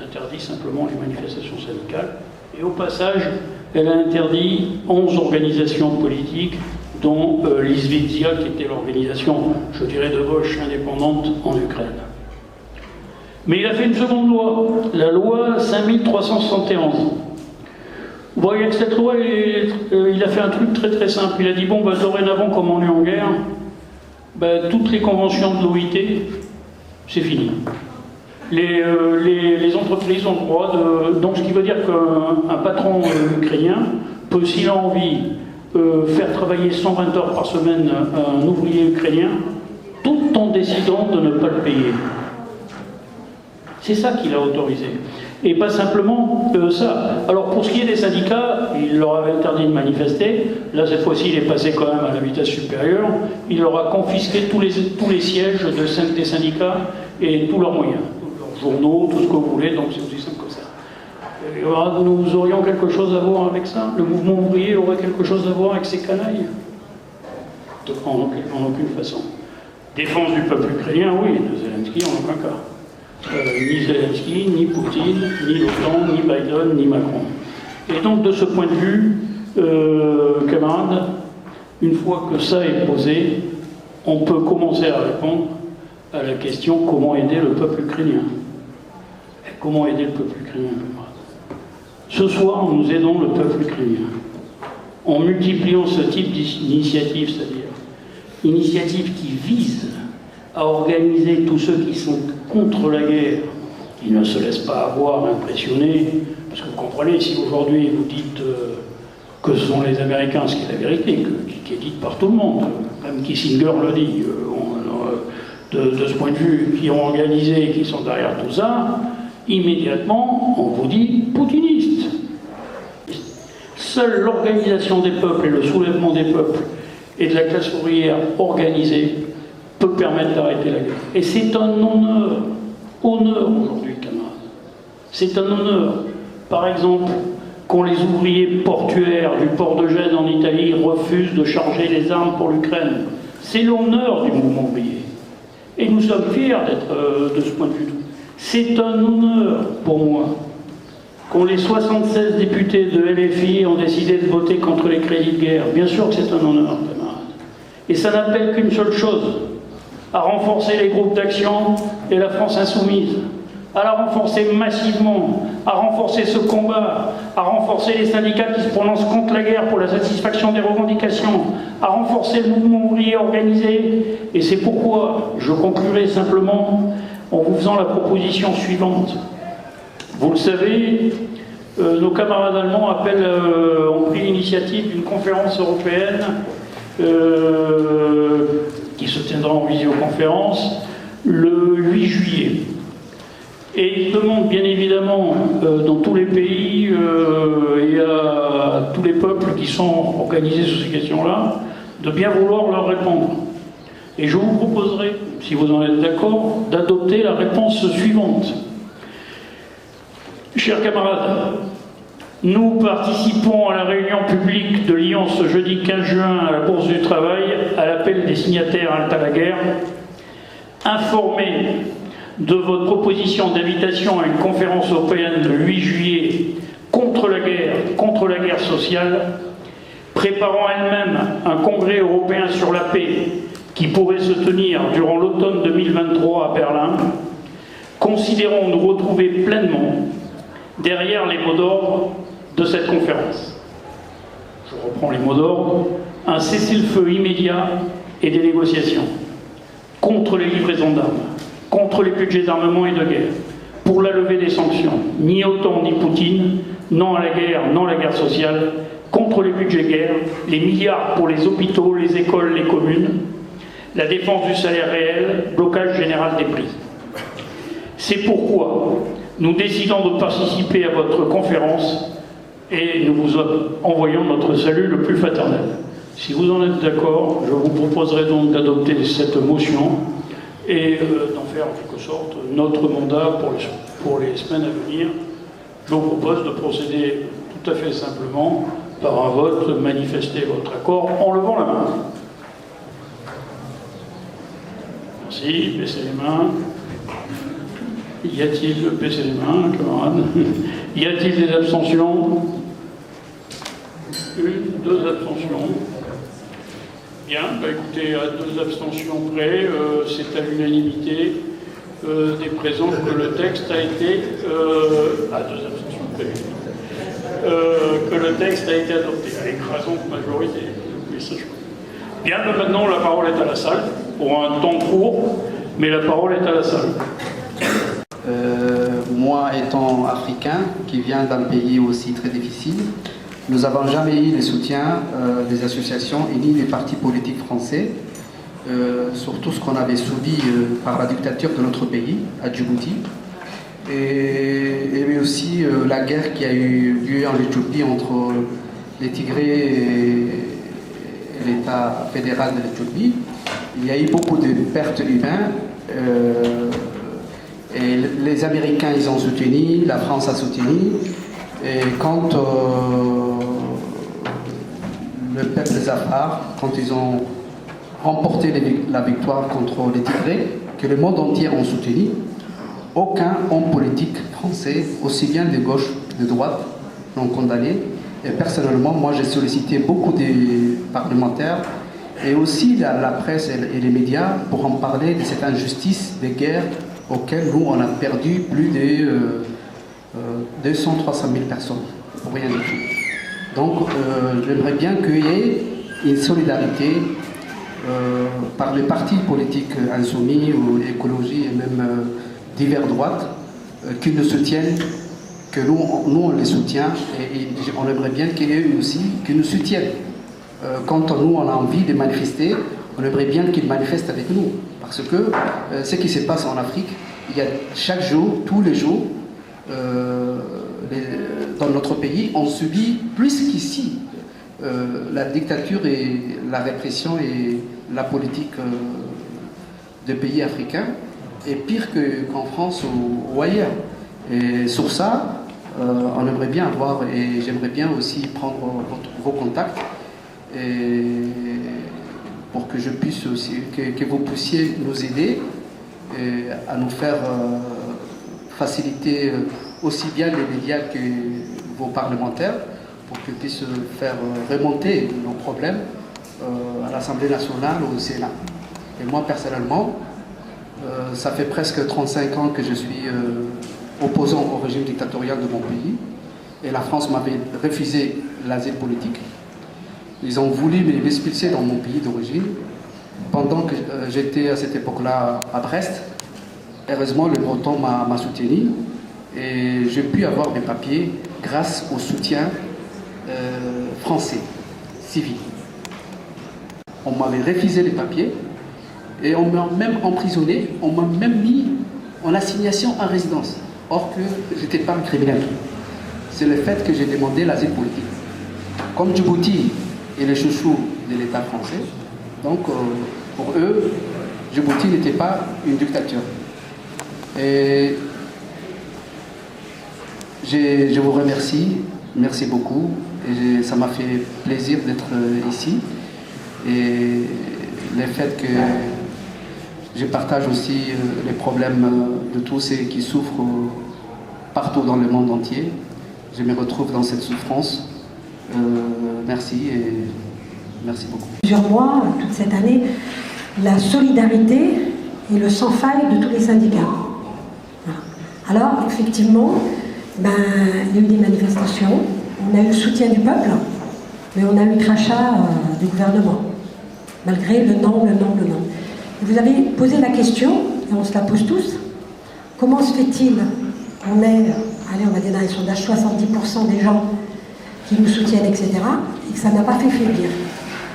interdit simplement les manifestations syndicales, et au passage, elle a interdit 11 organisations politiques, dont l'Izvizia, qui était l'organisation, je dirais, de gauche indépendante en Ukraine. Mais il a fait une seconde loi, la loi 5371. Vous voyez que cette loi, il a fait un truc très très simple. Il a dit, bon, bah, dorénavant, comme on est en guerre, bah, toutes les conventions de l'OIT, c'est fini. Les entreprises ont le droit de... Donc, ce qui veut dire qu'un patron ukrainien peut, s'il a envie, faire travailler 120 heures par semaine un ouvrier ukrainien, tout en décidant de ne pas le payer. C'est ça qu'il a autorisé. Et pas simplement ça. Alors pour ce qui est des syndicats, il leur avait interdit de manifester. Là, cette fois-ci, il est passé quand même à la vitesse supérieure. Il leur a confisqué tous les sièges des syndicats et tous leurs moyens. Leurs journaux, tout ce que vous voulez, donc c'est aussi simple que ça. Et, nous aurions quelque chose à voir avec ça. Le mouvement ouvrier aurait quelque chose à voir avec ces canailles. En aucune façon. Défense du peuple ukrainien, oui, de Zelensky en aucun cas. Ni Zelensky, ni Poutine, ni l'OTAN, ni Biden, ni Macron. Et donc de ce point de vue, camarades, une fois que ça est posé, on peut commencer à répondre à la question comment aider le peuple ukrainien. Et comment aider le peuple ukrainien, camarades? Ce soir, nous aidons le peuple ukrainien en multipliant ce type d'initiative, c'est-à-dire initiative qui vise à organiser tous ceux qui sont contre la guerre, qui ne se laissent pas avoir, impressionner, parce que vous comprenez, si aujourd'hui vous dites que ce sont les Américains, ce qui est la vérité, qui est dite par tout le monde, même Kissinger le dit, de ce point de vue, qui ont organisé, qui sont derrière tout ça, immédiatement, on vous dit poutiniste. Seule l'organisation des peuples et le soulèvement des peuples et de la classe ouvrière organisée peut permettre d'arrêter la guerre. Et c'est un honneur aujourd'hui, camarades. C'est un honneur. Par exemple, quand les ouvriers portuaires du port de Gênes en Italie refusent de charger les armes pour l'Ukraine. C'est l'honneur du mouvement ouvrier. Et nous sommes fiers d'être de ce point de vue. C'est un honneur pour moi. Quand les 76 députés de LFI ont décidé de voter contre les crédits de guerre, bien sûr que c'est un honneur, camarades. Et ça n'appelle qu'une seule chose, à renforcer les groupes d'action et la France insoumise, à la renforcer massivement, à renforcer ce combat, à renforcer les syndicats qui se prononcent contre la guerre pour la satisfaction des revendications, à renforcer le mouvement ouvrier organisé. Et c'est pourquoi je conclurai simplement en vous faisant la proposition suivante. Vous le savez, nos camarades allemands ont pris l'initiative d'une conférence européenne qui se tiendra en visioconférence le 8 juillet. Et ils demandent bien évidemment dans tous les pays et à tous les peuples qui sont organisés sur ces questions-là de bien vouloir leur répondre. Et je vous proposerai, si vous en êtes d'accord, d'adopter la réponse suivante. Chers camarades, nous participons à la réunion publique de Lyon ce jeudi 15 juin à la Bourse du Travail, à l'appel des signataires Halte à la guerre. Informés de votre proposition d'invitation à une conférence européenne le 8 juillet contre la guerre sociale, préparant elle-même un congrès européen sur la paix qui pourrait se tenir durant l'automne 2023 à Berlin, considérons nous retrouver pleinement derrière les mots d'ordre de cette conférence. Je reprends les mots d'ordre. Un cessez-le-feu immédiat et des négociations contre les livraisons d'armes, contre les budgets d'armement et de guerre, pour la levée des sanctions, ni OTAN ni Poutine, non à la guerre, non à la guerre sociale, contre les budgets guerre, les milliards pour les hôpitaux, les écoles, les communes, la défense du salaire réel, blocage général des prix. C'est pourquoi nous décidons de participer à votre conférence et nous vous envoyons notre salut le plus fraternel. Si vous en êtes d'accord, je vous proposerai donc d'adopter cette motion et d'en faire en quelque sorte notre mandat pour les semaines à venir. Je vous propose de procéder tout à fait simplement par un vote, manifester votre accord en levant la main. Merci, baissez les mains. Y a-t-il, baissez les mains, camarades. Y a-t-il des abstentions? Une, deux abstentions. Bien, bah écoutez, à deux abstentions près, c'est à l'unanimité des présents que le texte a été... à deux abstentions près. que le texte a été adopté à écrasante majorité. Oui, ça, bien, maintenant la parole est à la salle, pour un temps court, mais la parole est à la salle. Moi, étant africain, qui vient d'un pays aussi très difficile, nous n'avons jamais eu le soutien des associations et ni des partis politiques français, sur tout ce qu'on avait subi par la dictature de notre pays, à Djibouti, et aussi la guerre qui a eu lieu en Éthiopie entre les Tigrés et l'État fédéral de l'Éthiopie. Il y a eu beaucoup de pertes humaines. Et les Américains, ils ont soutenu, la France a soutenu. Et quand le peuple Zafar, quand ils ont remporté la victoire contre les Tigrés, que le monde entier a soutenu, aucun homme politique français, aussi bien de gauche que de droite, n'ont condamné. Et personnellement, moi j'ai sollicité beaucoup de parlementaires et aussi la presse et les médias pour en parler de cette injustice des guerres auxquelles nous on a perdu plus de 200-300 000 personnes, pour rien du tout. Donc j'aimerais bien qu'il y ait une solidarité par les partis politiques insoumis ou écologie et même divers droites qui nous soutiennent, que nous on les soutient et on aimerait bien qu'il y ait eux aussi qui nous soutiennent. Quand nous on a envie de manifester, on aimerait bien qu'ils manifestent avec nous. Parce que ce qui se passe en Afrique, il y a chaque jour, tous les jours, dans notre pays, on subit plus qu'ici la dictature et la répression et la politique des pays africains, est pire qu'en France ou ailleurs. Et sur ça, on aimerait bien avoir, et j'aimerais bien aussi prendre vos contacts, et pour que je puisse aussi, que vous puissiez nous aider à nous faire faciliter aussi bien les médias que vos parlementaires, pour qu'ils puissent faire remonter nos problèmes à l'Assemblée nationale ou au Sénat. Et moi personnellement, ça fait presque 35 ans que je suis opposant au régime dictatorial de mon pays, et la France m'avait refusé l'asile politique. Ils ont voulu m'expulser dans mon pays d'origine. Pendant que j'étais à cette époque-là à Brest, heureusement le Breton m'a soutenu et j'ai pu avoir mes papiers grâce au soutien français, civil. On m'avait refusé les papiers et on m'a même emprisonné, on m'a même mis en assignation à résidence, or que je n'étais pas un criminel. C'est le fait que j'ai demandé l'asile politique. Comme Djibouti et les chouchous de l'État français, donc pour eux, Djibouti n'était pas une dictature. Et je vous remercie, merci beaucoup, et ça m'a fait plaisir d'être ici. Et le fait que je partage aussi les problèmes de tous ceux qui souffrent partout dans le monde entier, je me retrouve dans cette souffrance. Merci et merci beaucoup. Plusieurs mois, toute cette année, la solidarité et le sans-faille de tous les syndicats. Voilà. Alors, effectivement, il y a eu des manifestations, on a eu le soutien du peuple, mais on a eu le crachat du gouvernement, malgré le non. Vous avez posé la question, et on se la pose tous, comment se fait-il qu'on ait, on va dire dans les sondages, 70% des gens qui nous soutiennent, etc., et que ça n'a pas fait faiblir.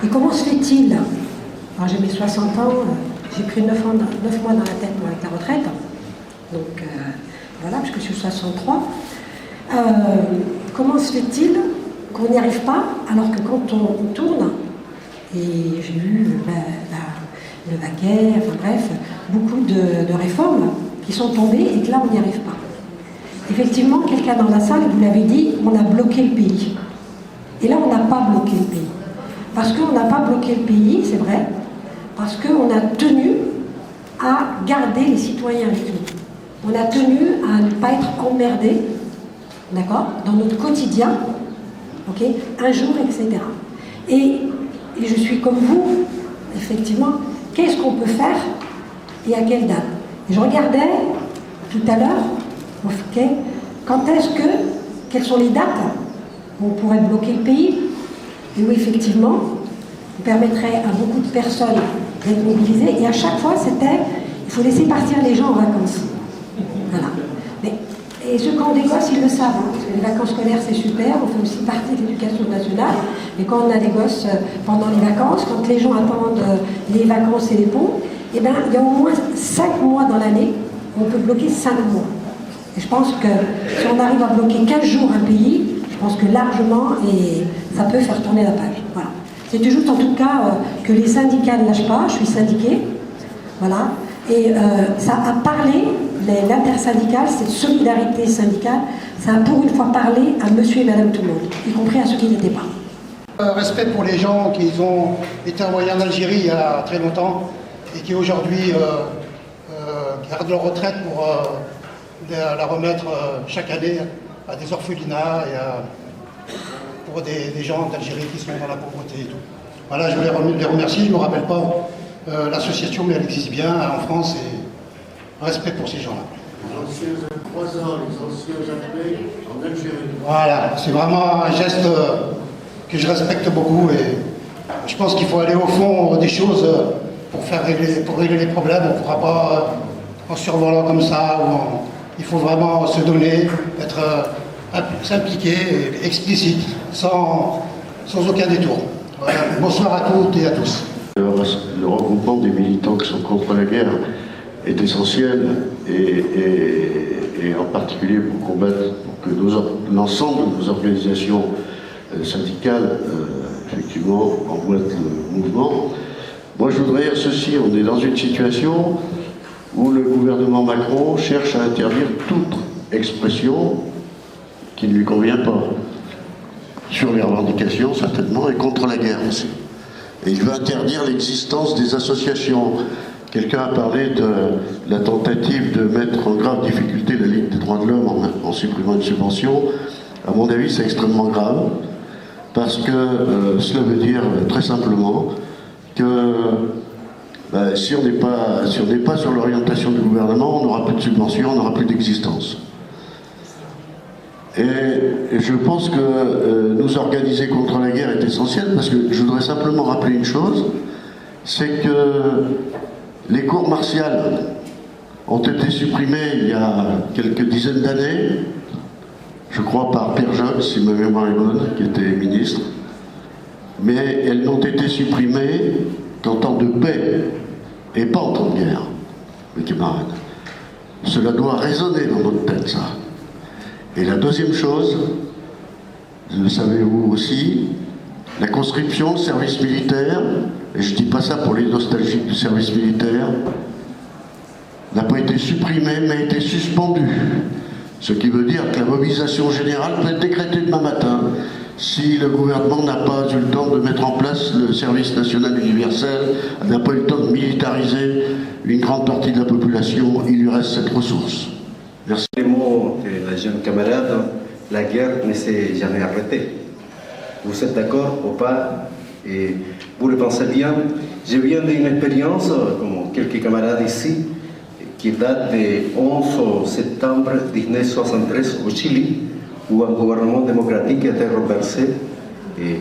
Et comment se fait-il, alors j'ai mes 60 ans, j'ai pris 9 mois dans la tête moi, avec la retraite, donc voilà, puisque je suis 63, comment se fait-il qu'on n'y arrive pas, alors que quand on tourne, et j'ai vu le Vaguer, enfin bref, beaucoup de réformes qui sont tombées et que là on n'y arrive pas. Effectivement, quelqu'un dans la salle, vous l'avez dit, on a bloqué le pays. Et là, on n'a pas bloqué le pays. Parce qu'on n'a pas bloqué le pays, c'est vrai, parce qu'on a tenu à garder les citoyens avec nous. On a tenu à ne pas être emmerdés, d'accord, dans notre quotidien, ok, un jour, etc. Et je suis comme vous, effectivement, qu'est-ce qu'on peut faire et à quelle date? Et je regardais tout à l'heure, okay, quelles sont les dates où on pourrait bloquer le pays, et où effectivement, on permettrait à beaucoup de personnes d'être mobilisées, et à chaque fois, c'était, il faut laisser partir les gens en vacances. Voilà. Et ceux qui ont des gosses, ils le savent, hein, parce que les vacances scolaires, c'est super, on fait aussi partie de l'éducation nationale, mais quand on a des gosses pendant les vacances, quand les gens attendent les vacances et les ponts, eh ben, il y a au moins 5 mois dans l'année, on peut bloquer 5 mois. Et je pense que si on arrive à bloquer 15 jours un pays, je pense que largement, et ça peut faire tourner la page. Voilà. C'était juste en tout cas que les syndicats ne lâchent pas, je suis syndiquée, voilà, et ça a parlé, l'intersyndicale, cette solidarité syndicale, ça a pour une fois parlé à monsieur et madame tout le monde, y compris à ceux qui n'étaient pas. Respect pour les gens qui ont été envoyés en Algérie il y a très longtemps et qui aujourd'hui gardent leur retraite pour la remettre chaque année à des orphelinats et pour des gens d'Algérie qui sont dans la pauvreté et tout. Voilà, je voulais les remercier. Je ne me rappelle pas l'association, mais elle existe bien en France et respect pour ces gens-là. Les anciens croisants, les anciens armées en Algérie. Voilà, c'est vraiment un geste que je respecte beaucoup et je pense qu'il faut aller au fond des choses pour régler les problèmes. On ne pourra pas en survolant comme ça. Il faut vraiment se donner, s'impliquer, explicite, sans aucun détour. Voilà. Bonsoir à toutes et à tous. Le regroupement des militants qui sont contre la guerre est essentiel et en particulier pour combattre, pour que l'ensemble de nos organisations syndicales effectivement emboîtent le mouvement. Moi je voudrais dire ceci, on est dans une situation où le gouvernement Macron cherche à interdire toute expression qui ne lui convient pas, sur les revendications certainement et contre la guerre aussi. Et il veut interdire l'existence des associations. Quelqu'un a parlé de la tentative de mettre en grave difficulté la Ligue des droits de l'homme en supprimant une subvention. À mon avis, c'est extrêmement grave, parce que cela veut dire très simplement que si on n'est pas sur l'orientation du gouvernement, on n'aura plus de subvention, on n'aura plus d'existence. Et je pense que nous organiser contre la guerre est essentiel, parce que je voudrais simplement rappeler une chose, c'est que les cours martiales ont été supprimées il y a quelques dizaines d'années, je crois par Pierre Jox, si ma mémoire est bonne, qui était ministre, mais elles n'ont été supprimées qu'en temps de paix et pas en temps de guerre, mes camarades. Cela doit résonner dans notre tête, ça. Et la deuxième chose, le savez-vous aussi, la conscription, le service militaire, et je ne dis pas ça pour les nostalgiques du service militaire, n'a pas été supprimée mais a été suspendue. Ce qui veut dire que la mobilisation générale peut être décrétée demain matin si le gouvernement n'a pas eu le temps de mettre en place le service national universel, n'a pas eu le temps de militariser une grande partie de la population, il lui reste cette ressource. Merci. Les mots de la jeune camarade, la guerre ne s'est jamais arrêtée. Vous êtes d'accord ou pas? Et vous le pensez bien. Je viens d'une expérience, comme quelques camarades ici, qui date du 11 septembre 1973 au Chili, où un gouvernement démocratique a été renversé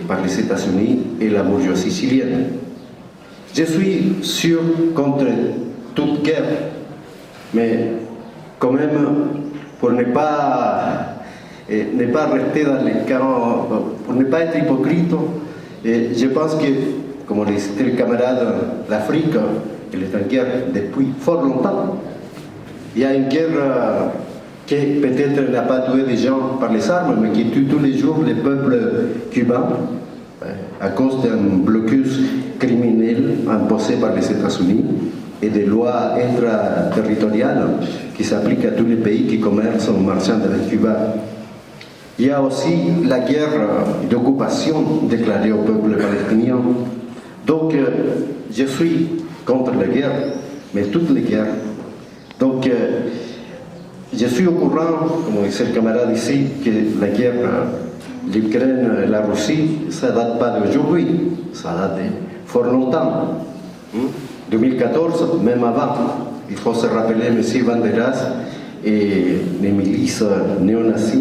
par les États-Unis et la bourgeoisie chilienne. Je suis sûr contre toute guerre, mais quand même, pour ne pas rester dans les camps, pour ne pas être hypocrite, je pense que, comme le disait le camarade, l'Afrique, elle est en guerre depuis fort longtemps. Il y a une guerre qui peut-être n'a pas tué des gens par les armes, mais qui tue tous les jours les peuples cubains à cause d'un blocus criminel imposé par les États-Unis et des lois extraterritoriales qui s'appliquent à tous les pays qui commercent en marchant avec Cuba. Il y a aussi la guerre d'occupation déclarée au peuple palestinien. Donc, je suis contre la guerre, mais toutes les guerres. Donc, je suis au courant, comme disait le camarade ici, que la guerre, l'Ukraine et la Russie, ça ne date pas d'aujourd'hui, ça date de fort longtemps. 2014, même avant, il faut se rappeler M. Banderas et les milices néo-nazis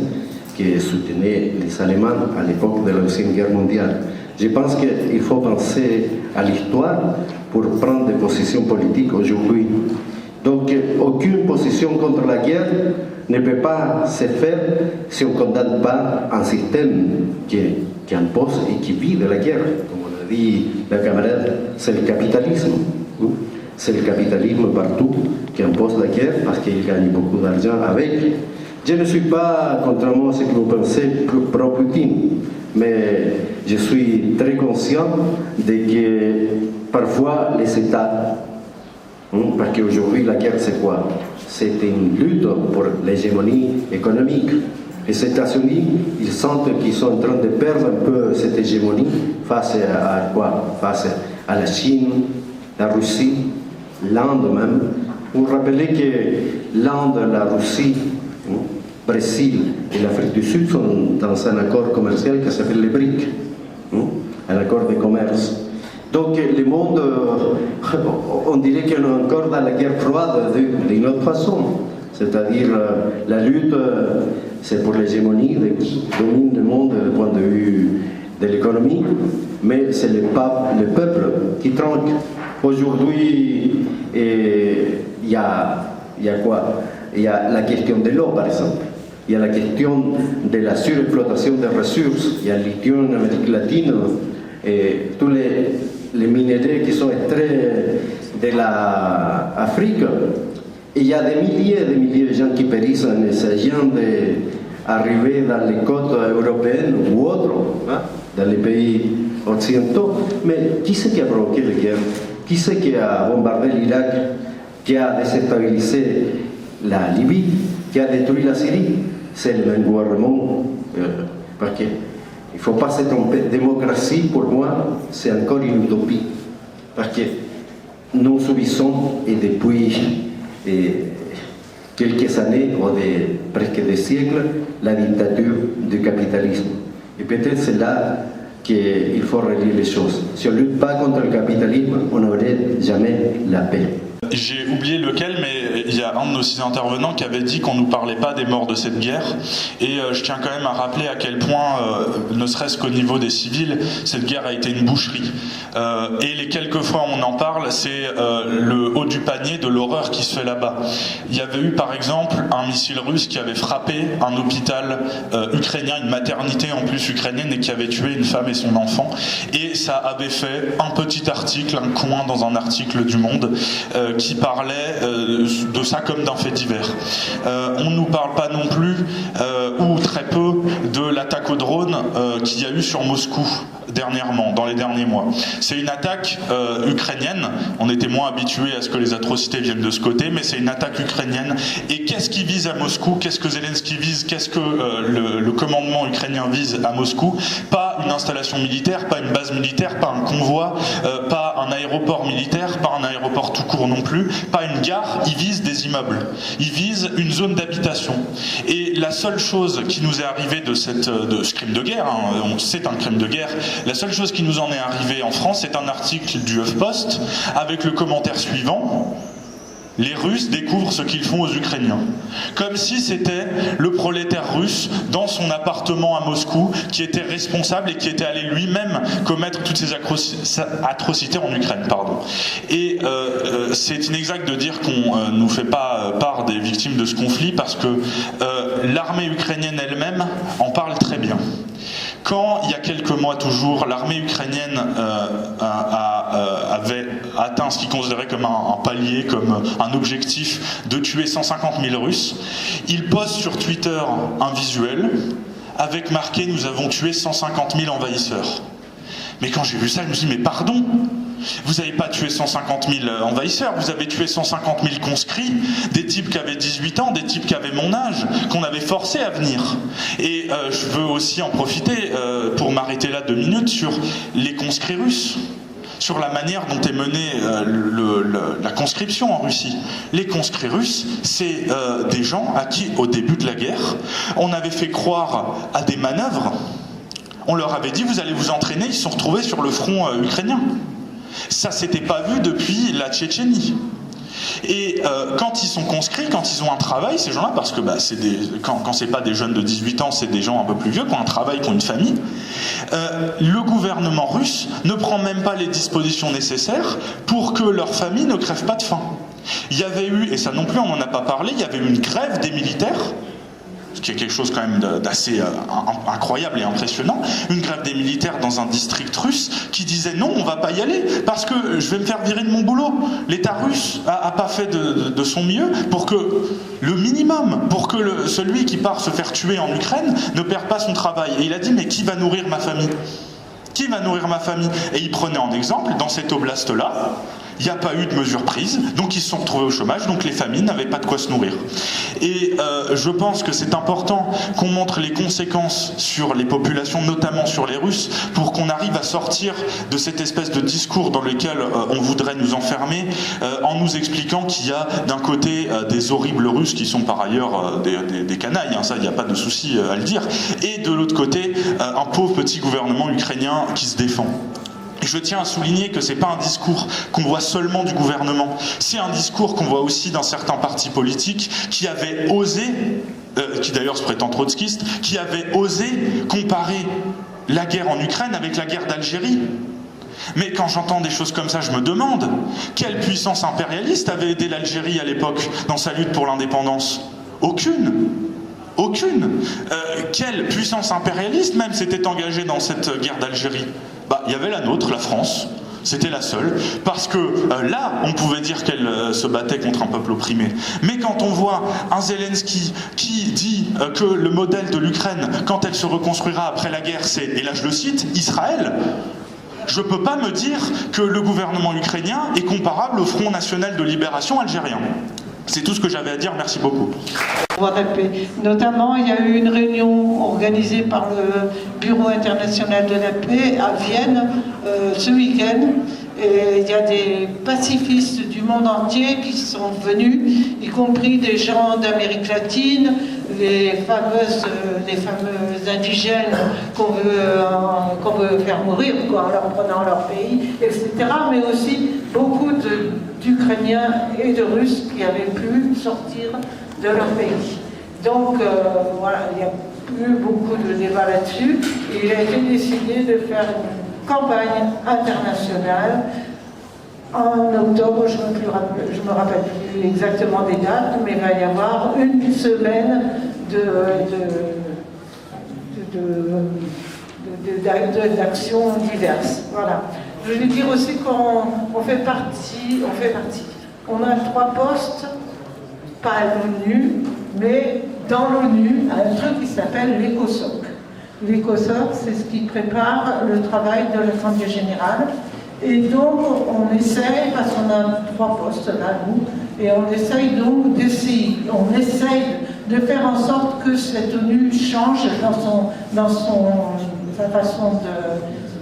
qui soutenaient les Allemands à l'époque de la Deuxième Guerre mondiale. Je pense qu'il faut penser à l'histoire pour prendre des positions politiques aujourd'hui. Donc, aucune position contre la guerre ne peut pas se faire si on ne condamne pas un système qui impose et qui vit de la guerre. Comme on a dit la camarade, c'est le capitalisme. C'est le capitalisme partout qui impose la guerre parce qu'il gagne beaucoup d'argent avec. Je ne suis pas, contrairement à ce que vous pensez, pro-Poutine, mais je suis très conscient de que parfois les États, parce qu'aujourd'hui la guerre c'est quoi? C'est une lutte pour l'hégémonie économique. Les États-Unis, ils sentent qu'ils sont en train de perdre un peu cette hégémonie face à quoi? Face à la Chine, la Russie, l'Inde même. Vous vous rappelez que l'Inde, la Russie, Brésil et l'Afrique du Sud sont dans un accord commercial qui s'appelle les BRIC, un accord de commerce. Donc le monde, on dirait qu'on est encore dans la guerre froide d'une autre façon. C'est-à-dire la lutte, c'est pour l'hégémonie de qui domine le monde du point de vue de l'économie, mais c'est le peuple qui trinque. Aujourd'hui, il y a quoi? Il y a la question de l'eau, par exemple. Il y a la question de la surexploitation des ressources. Il y a le lithium en Amérique latine et tous les minéraux qui sont extraits de l'Afrique. Et il y a des milliers et des milliers de gens qui périssent en essayant d'arriver dans les côtes européennes ou autres, dans les pays occidentaux. Mais qui c'est qui a provoqué la guerre? Qui c'est qui a bombardé l'Irak, qui a déstabilisé la Libye, qui a détruit la Syrie? C'est le même gouvernement. Parce qu'il ne faut pas se tromper. Démocratie, pour moi, c'est encore une utopie. Parce que nous subissons, et depuis quelques années, ou presque des siècles, la dictature du capitalisme. Et peut-être c'est là qu'il faut relier les choses. Si on ne lutte pas contre le capitalisme, on n'aurait jamais la paix. J'ai oublié lequel, mais il y a un de nos 6 intervenants qui avait dit qu'on ne nous parlait pas des morts de cette guerre. Et je tiens quand même à rappeler à quel point, ne serait-ce qu'au niveau des civils, cette guerre a été une boucherie. Et les quelques fois où on en parle, c'est le haut du panier de l'horreur qui se fait là-bas. Il y avait eu par exemple un missile russe qui avait frappé un hôpital ukrainien, une maternité en plus ukrainienne, et qui avait tué une femme et son enfant. Et ça avait fait un petit article, un coin dans un article du Monde, qui parlait de ça comme d'un fait divers. On ne nous parle pas non plus, ou très peu, de l'attaque au drone qu'il y a eu sur Moscou dernièrement, dans les derniers mois. C'est une attaque ukrainienne. On était moins habitués à ce que les atrocités viennent de ce côté, mais c'est une attaque ukrainienne. Et qu'est-ce qui vise à Moscou? Qu'est-ce que Zelensky vise? Qu'est-ce que le commandement ukrainien vise à Moscou? Pas une installation militaire, pas une base militaire, pas un convoi, pas un aéroport militaire, pas un aéroport tout court non plus, pas une gare. Ils visent des immeubles. Ils visent une zone d'habitation. Et la seule chose qui nous est arrivée de ce crime de guerre, c'est un crime de guerre, la seule chose qui nous en est arrivée en France, c'est un article du HuffPost avec le commentaire suivant: les Russes découvrent ce qu'ils font aux Ukrainiens. Comme si c'était le prolétaire russe dans son appartement à Moscou qui était responsable et qui était allé lui-même commettre toutes ces atrocités en Ukraine. Et c'est inexact de dire qu'on ne nous fait pas part des victimes de ce conflit, parce que l'armée ukrainienne elle-même en parle très bien. Quand, il y a quelques mois toujours, l'armée ukrainienne avait atteint ce qu'ils considéraient comme un palier, comme un objectif de tuer 150 000 Russes, ils postent sur Twitter un visuel avec marqué « Nous avons tué 150 000 envahisseurs ». Mais quand j'ai vu ça, je me suis dit « Mais pardon, vous n'avez pas tué 150 000 envahisseurs, vous avez tué 150 000 conscrits, des types qui avaient 18 ans, des types qui avaient mon âge, qu'on avait forcés à venir. » Et je veux aussi en profiter pour m'arrêter là 2 minutes sur les conscrits russes, sur la manière dont est menée la conscription en Russie. Les conscrits russes, c'est des gens à qui, au début de la guerre, on avait fait croire à des manœuvres. On leur avait dit « Vous allez vous entraîner », ils se sont retrouvés sur le front ukrainien. Ça s'était pas vu depuis la Tchétchénie. Et quand ils sont conscrits, quand ils ont un travail, ces gens-là, parce que quand c'est pas des jeunes de 18 ans, c'est des gens un peu plus vieux, qui ont un travail, qui ont une famille, le gouvernement russe ne prend même pas les dispositions nécessaires pour que leur famille ne crève pas de faim. Il y avait eu, et ça non plus on n'en a pas parlé, il y avait eu une grève des militaires, ce qui est quelque chose quand même d'assez incroyable et impressionnant, une grève des militaires dans un district russe qui disait non, on va pas y aller parce que je vais me faire virer de mon boulot. L'État russe a pas fait de son mieux pour que le minimum, pour que celui qui part se faire tuer en Ukraine ne perde pas son travail. Et il a dit mais qui va nourrir ma famille ? Qui va nourrir ma famille ? Et il prenait en exemple, dans cette oblast-là, il n'y a pas eu de mesures prises, donc ils se sont retrouvés au chômage, donc les familles n'avaient pas de quoi se nourrir. Et je pense que c'est important qu'on montre les conséquences sur les populations, notamment sur les Russes, pour qu'on arrive à sortir de cette espèce de discours dans lequel on voudrait nous enfermer, en nous expliquant qu'il y a d'un côté des horribles Russes qui sont par ailleurs des canailles, hein, ça il n'y a pas de souci à le dire, et de l'autre côté un pauvre petit gouvernement ukrainien qui se défend. Je tiens à souligner que ce n'est pas un discours qu'on voit seulement du gouvernement, c'est un discours qu'on voit aussi dans certains partis politiques qui avaient osé, qui d'ailleurs se prétendent trotskistes, qui avaient osé comparer la guerre en Ukraine avec la guerre d'Algérie. Mais quand j'entends des choses comme ça, je me demande quelle puissance impérialiste avait aidé l'Algérie à l'époque dans sa lutte pour l'indépendance ? Aucune. Aucune. Quelle puissance impérialiste même s'était engagée dans cette guerre d'Algérie ? Il y avait la nôtre, la France, c'était la seule, parce que là, on pouvait dire qu'elle se battait contre un peuple opprimé. Mais quand on voit un Zelensky qui dit que le modèle de l'Ukraine, quand elle se reconstruira après la guerre, c'est, et là je le cite, Israël, je ne peux pas me dire que le gouvernement ukrainien est comparable au Front National de Libération algérien. C'est tout ce que j'avais à dire, merci beaucoup. Notamment, il y a eu une réunion organisée par le Bureau international de la paix à Vienne ce week-end. Et il y a des pacifistes du monde entier qui sont venus, y compris des gens d'Amérique latine, les fameux indigènes qu'on veut faire mourir en leur prenant leur pays, etc. Mais aussi beaucoup d'Ukrainiens et de Russes qui avaient pu sortir de leur pays. Donc voilà, il n'y a eu beaucoup de débats là-dessus. Et il a été décidé de faire une campagne internationale en octobre, je ne me rappelle plus exactement des dates, mais il va y avoir une semaine d'actions diverses. Voilà. Je vais dire aussi qu'on fait partie. On a 3 postes, pas à l'ONU, mais dans l'ONU, un truc qui s'appelle l'ECOSOC. L'ECOSOC, c'est ce qui prépare le travail de l'Assemblée générale. Et donc, on essaye, parce qu'on a 3 postes là, nous, et on essaye donc de faire en sorte que cette ONU change dans sa façon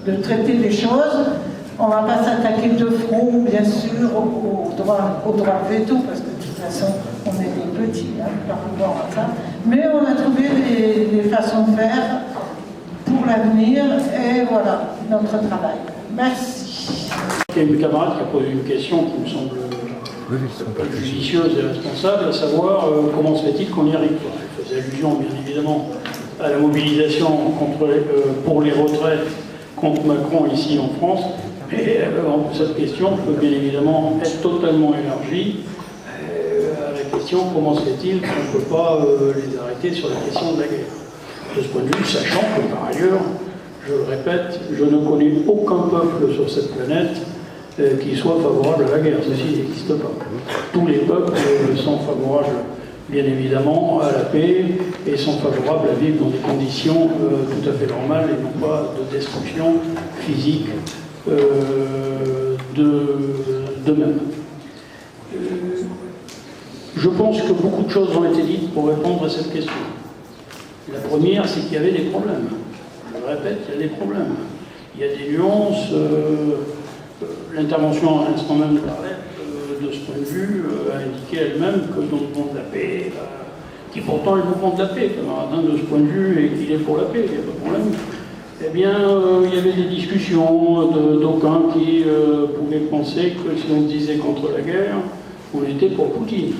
de traiter les choses. On ne va pas s'attaquer de front, bien sûr, au droit de veto, parce que de toute façon, on est des petits par rapport à ça. Mais on a trouvé des façons de faire pour l'avenir, et voilà, notre travail. Merci. Il y a une camarade qui a posé une question qui me semble judicieuse et responsable, à savoir comment se fait-il qu'on y arrive. Elle faisait allusion, bien évidemment, à la mobilisation pour les retraites contre Macron ici en France. Et cette question peut bien évidemment être totalement élargie à la question comment se fait-il qu'on ne peut pas les arrêter sur la question de la guerre. De ce point de vue, sachant que par ailleurs, je le répète, je ne connais aucun peuple sur cette planète qui soit favorable à la guerre. Ceci n'existe pas. Tous les peuples sont favorables, bien évidemment, à la paix et sont favorables à vivre dans des conditions tout à fait normales et non pas de destruction physique d'eux-mêmes. Je pense que beaucoup de choses ont été dites pour répondre à cette question. La première, c'est qu'il y avait des problèmes. Je le répète, il y a des problèmes. Il y a des nuances. L'intervention à l'instant même de Arlette, de ce point de vue, a indiqué elle-même que dans le monde de la paix, qui pourtant est le mouvement de la paix, camarade, de ce point de vue, et qu'il est pour la paix, il n'y a pas de problème. Eh bien, il y avait des discussions d'aucuns qui pouvaient penser que si on se disait contre la guerre, on était pour Poutine.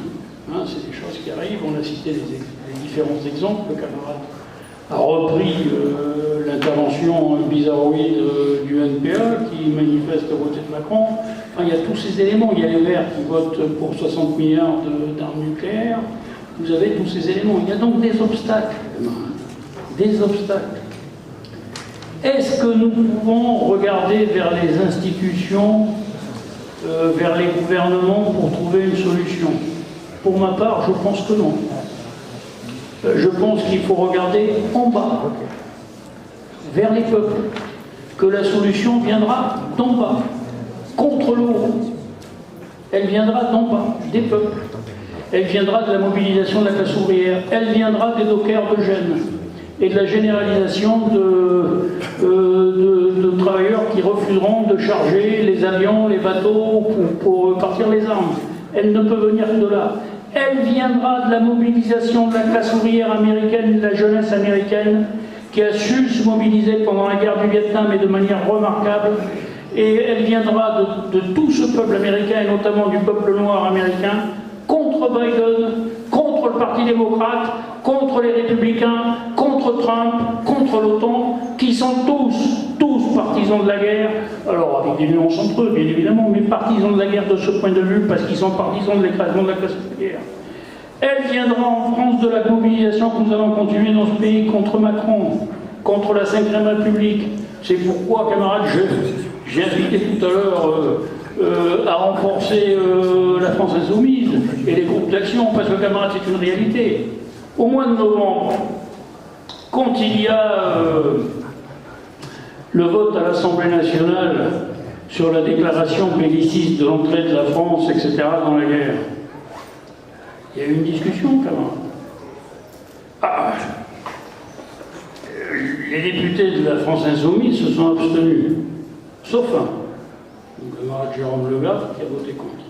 Hein, c'est des choses qui arrivent, on a cité les différents exemples, le camarade a repris l'intervention bizarroïde du NPA qui manifeste à côté de Macron. Enfin, il y a tous ces éléments, il y a les Verts qui votent pour 60 milliards d'armes nucléaires, vous avez tous ces éléments. Il y a donc des obstacles. Des obstacles. Est-ce que nous pouvons regarder vers les institutions, vers les gouvernements pour trouver une solution? Pour ma part, je pense que non. Je pense qu'il faut regarder en bas, vers les peuples, que la solution viendra d'en bas, contre le haut. Elle viendra d'en bas, des peuples. Elle viendra de la mobilisation de la classe ouvrière. Elle viendra des dockers de Gênes et de la généralisation de travailleurs qui refuseront de charger les avions, les bateaux pour partir les armes. Elle ne peut venir que de là. Elle viendra de la mobilisation de la classe ouvrière américaine, de la jeunesse américaine, qui a su se mobiliser pendant la guerre du Vietnam et de manière remarquable. Et elle viendra de tout ce peuple américain, et notamment du peuple noir américain, contre Biden, contre le Parti démocrate, contre les républicains, contre Trump, contre l'OTAN, qui sont tous partisans de la guerre, alors avec des nuances entre eux, bien évidemment, mais partisans de la guerre de ce point de vue, parce qu'ils sont partisans de l'écrasement de la classe ouvrière. Elle viendra en France de la mobilisation que nous allons continuer dans ce pays contre Macron, contre la Ve République. C'est pourquoi, camarades, j'ai invité tout à l'heure à renforcer la France Insoumise et les groupes d'action, parce que, camarades, c'est une réalité. Au mois de novembre, quand il y a le vote à l'Assemblée nationale sur la déclaration belliciste de l'entrée de la France, etc., dans la guerre, il y a eu une discussion, camarades. Les députés de la France Insoumise se sont abstenus, sauf un, le camarade Jérôme Legard, qui a voté contre.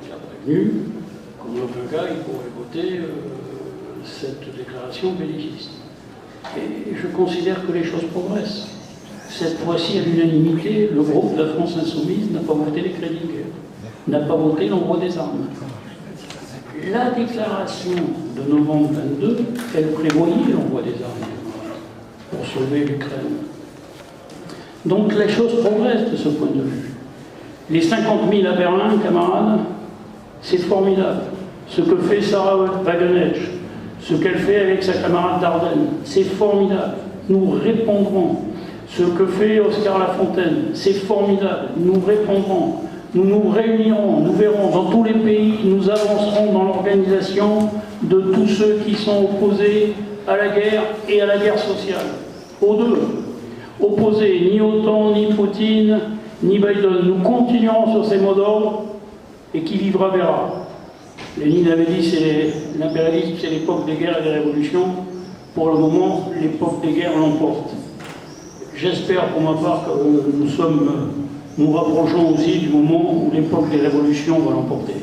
Il a prévenu qu'en aucun cas il pourrait voter cette déclaration belliciste. Et je considère que les choses progressent. Cette fois-ci, à l'unanimité, le groupe de la France Insoumise n'a pas voté les crédits de guerre, n'a pas voté l'envoi des armes. La déclaration de novembre 22, elle prévoyait l'envoi des armes pour sauver l'Ukraine. Donc les choses progressent de ce point de vue. Les 50 000 à Berlin, camarades, c'est formidable. Ce que fait Sarah Wagenknecht, ce qu'elle fait avec sa camarade Dardenne, c'est formidable. Nous répondrons. Ce que fait Oscar Lafontaine, c'est formidable. Nous répondrons. Nous nous réunirons, nous verrons dans tous les pays, nous avancerons dans l'organisation de tous ceux qui sont opposés à la guerre et à la guerre sociale. Aux deux. Opposés ni OTAN, ni Poutine, ni Biden. Nous continuerons sur ces mots d'ordre et qui vivra verra. Lénine avait dit que l'impérialisme, c'est l'époque des guerres et des révolutions. Pour le moment, l'époque des guerres l'emporte. J'espère pour ma part que nous rapprochons aussi du moment où l'époque des révolutions va l'emporter.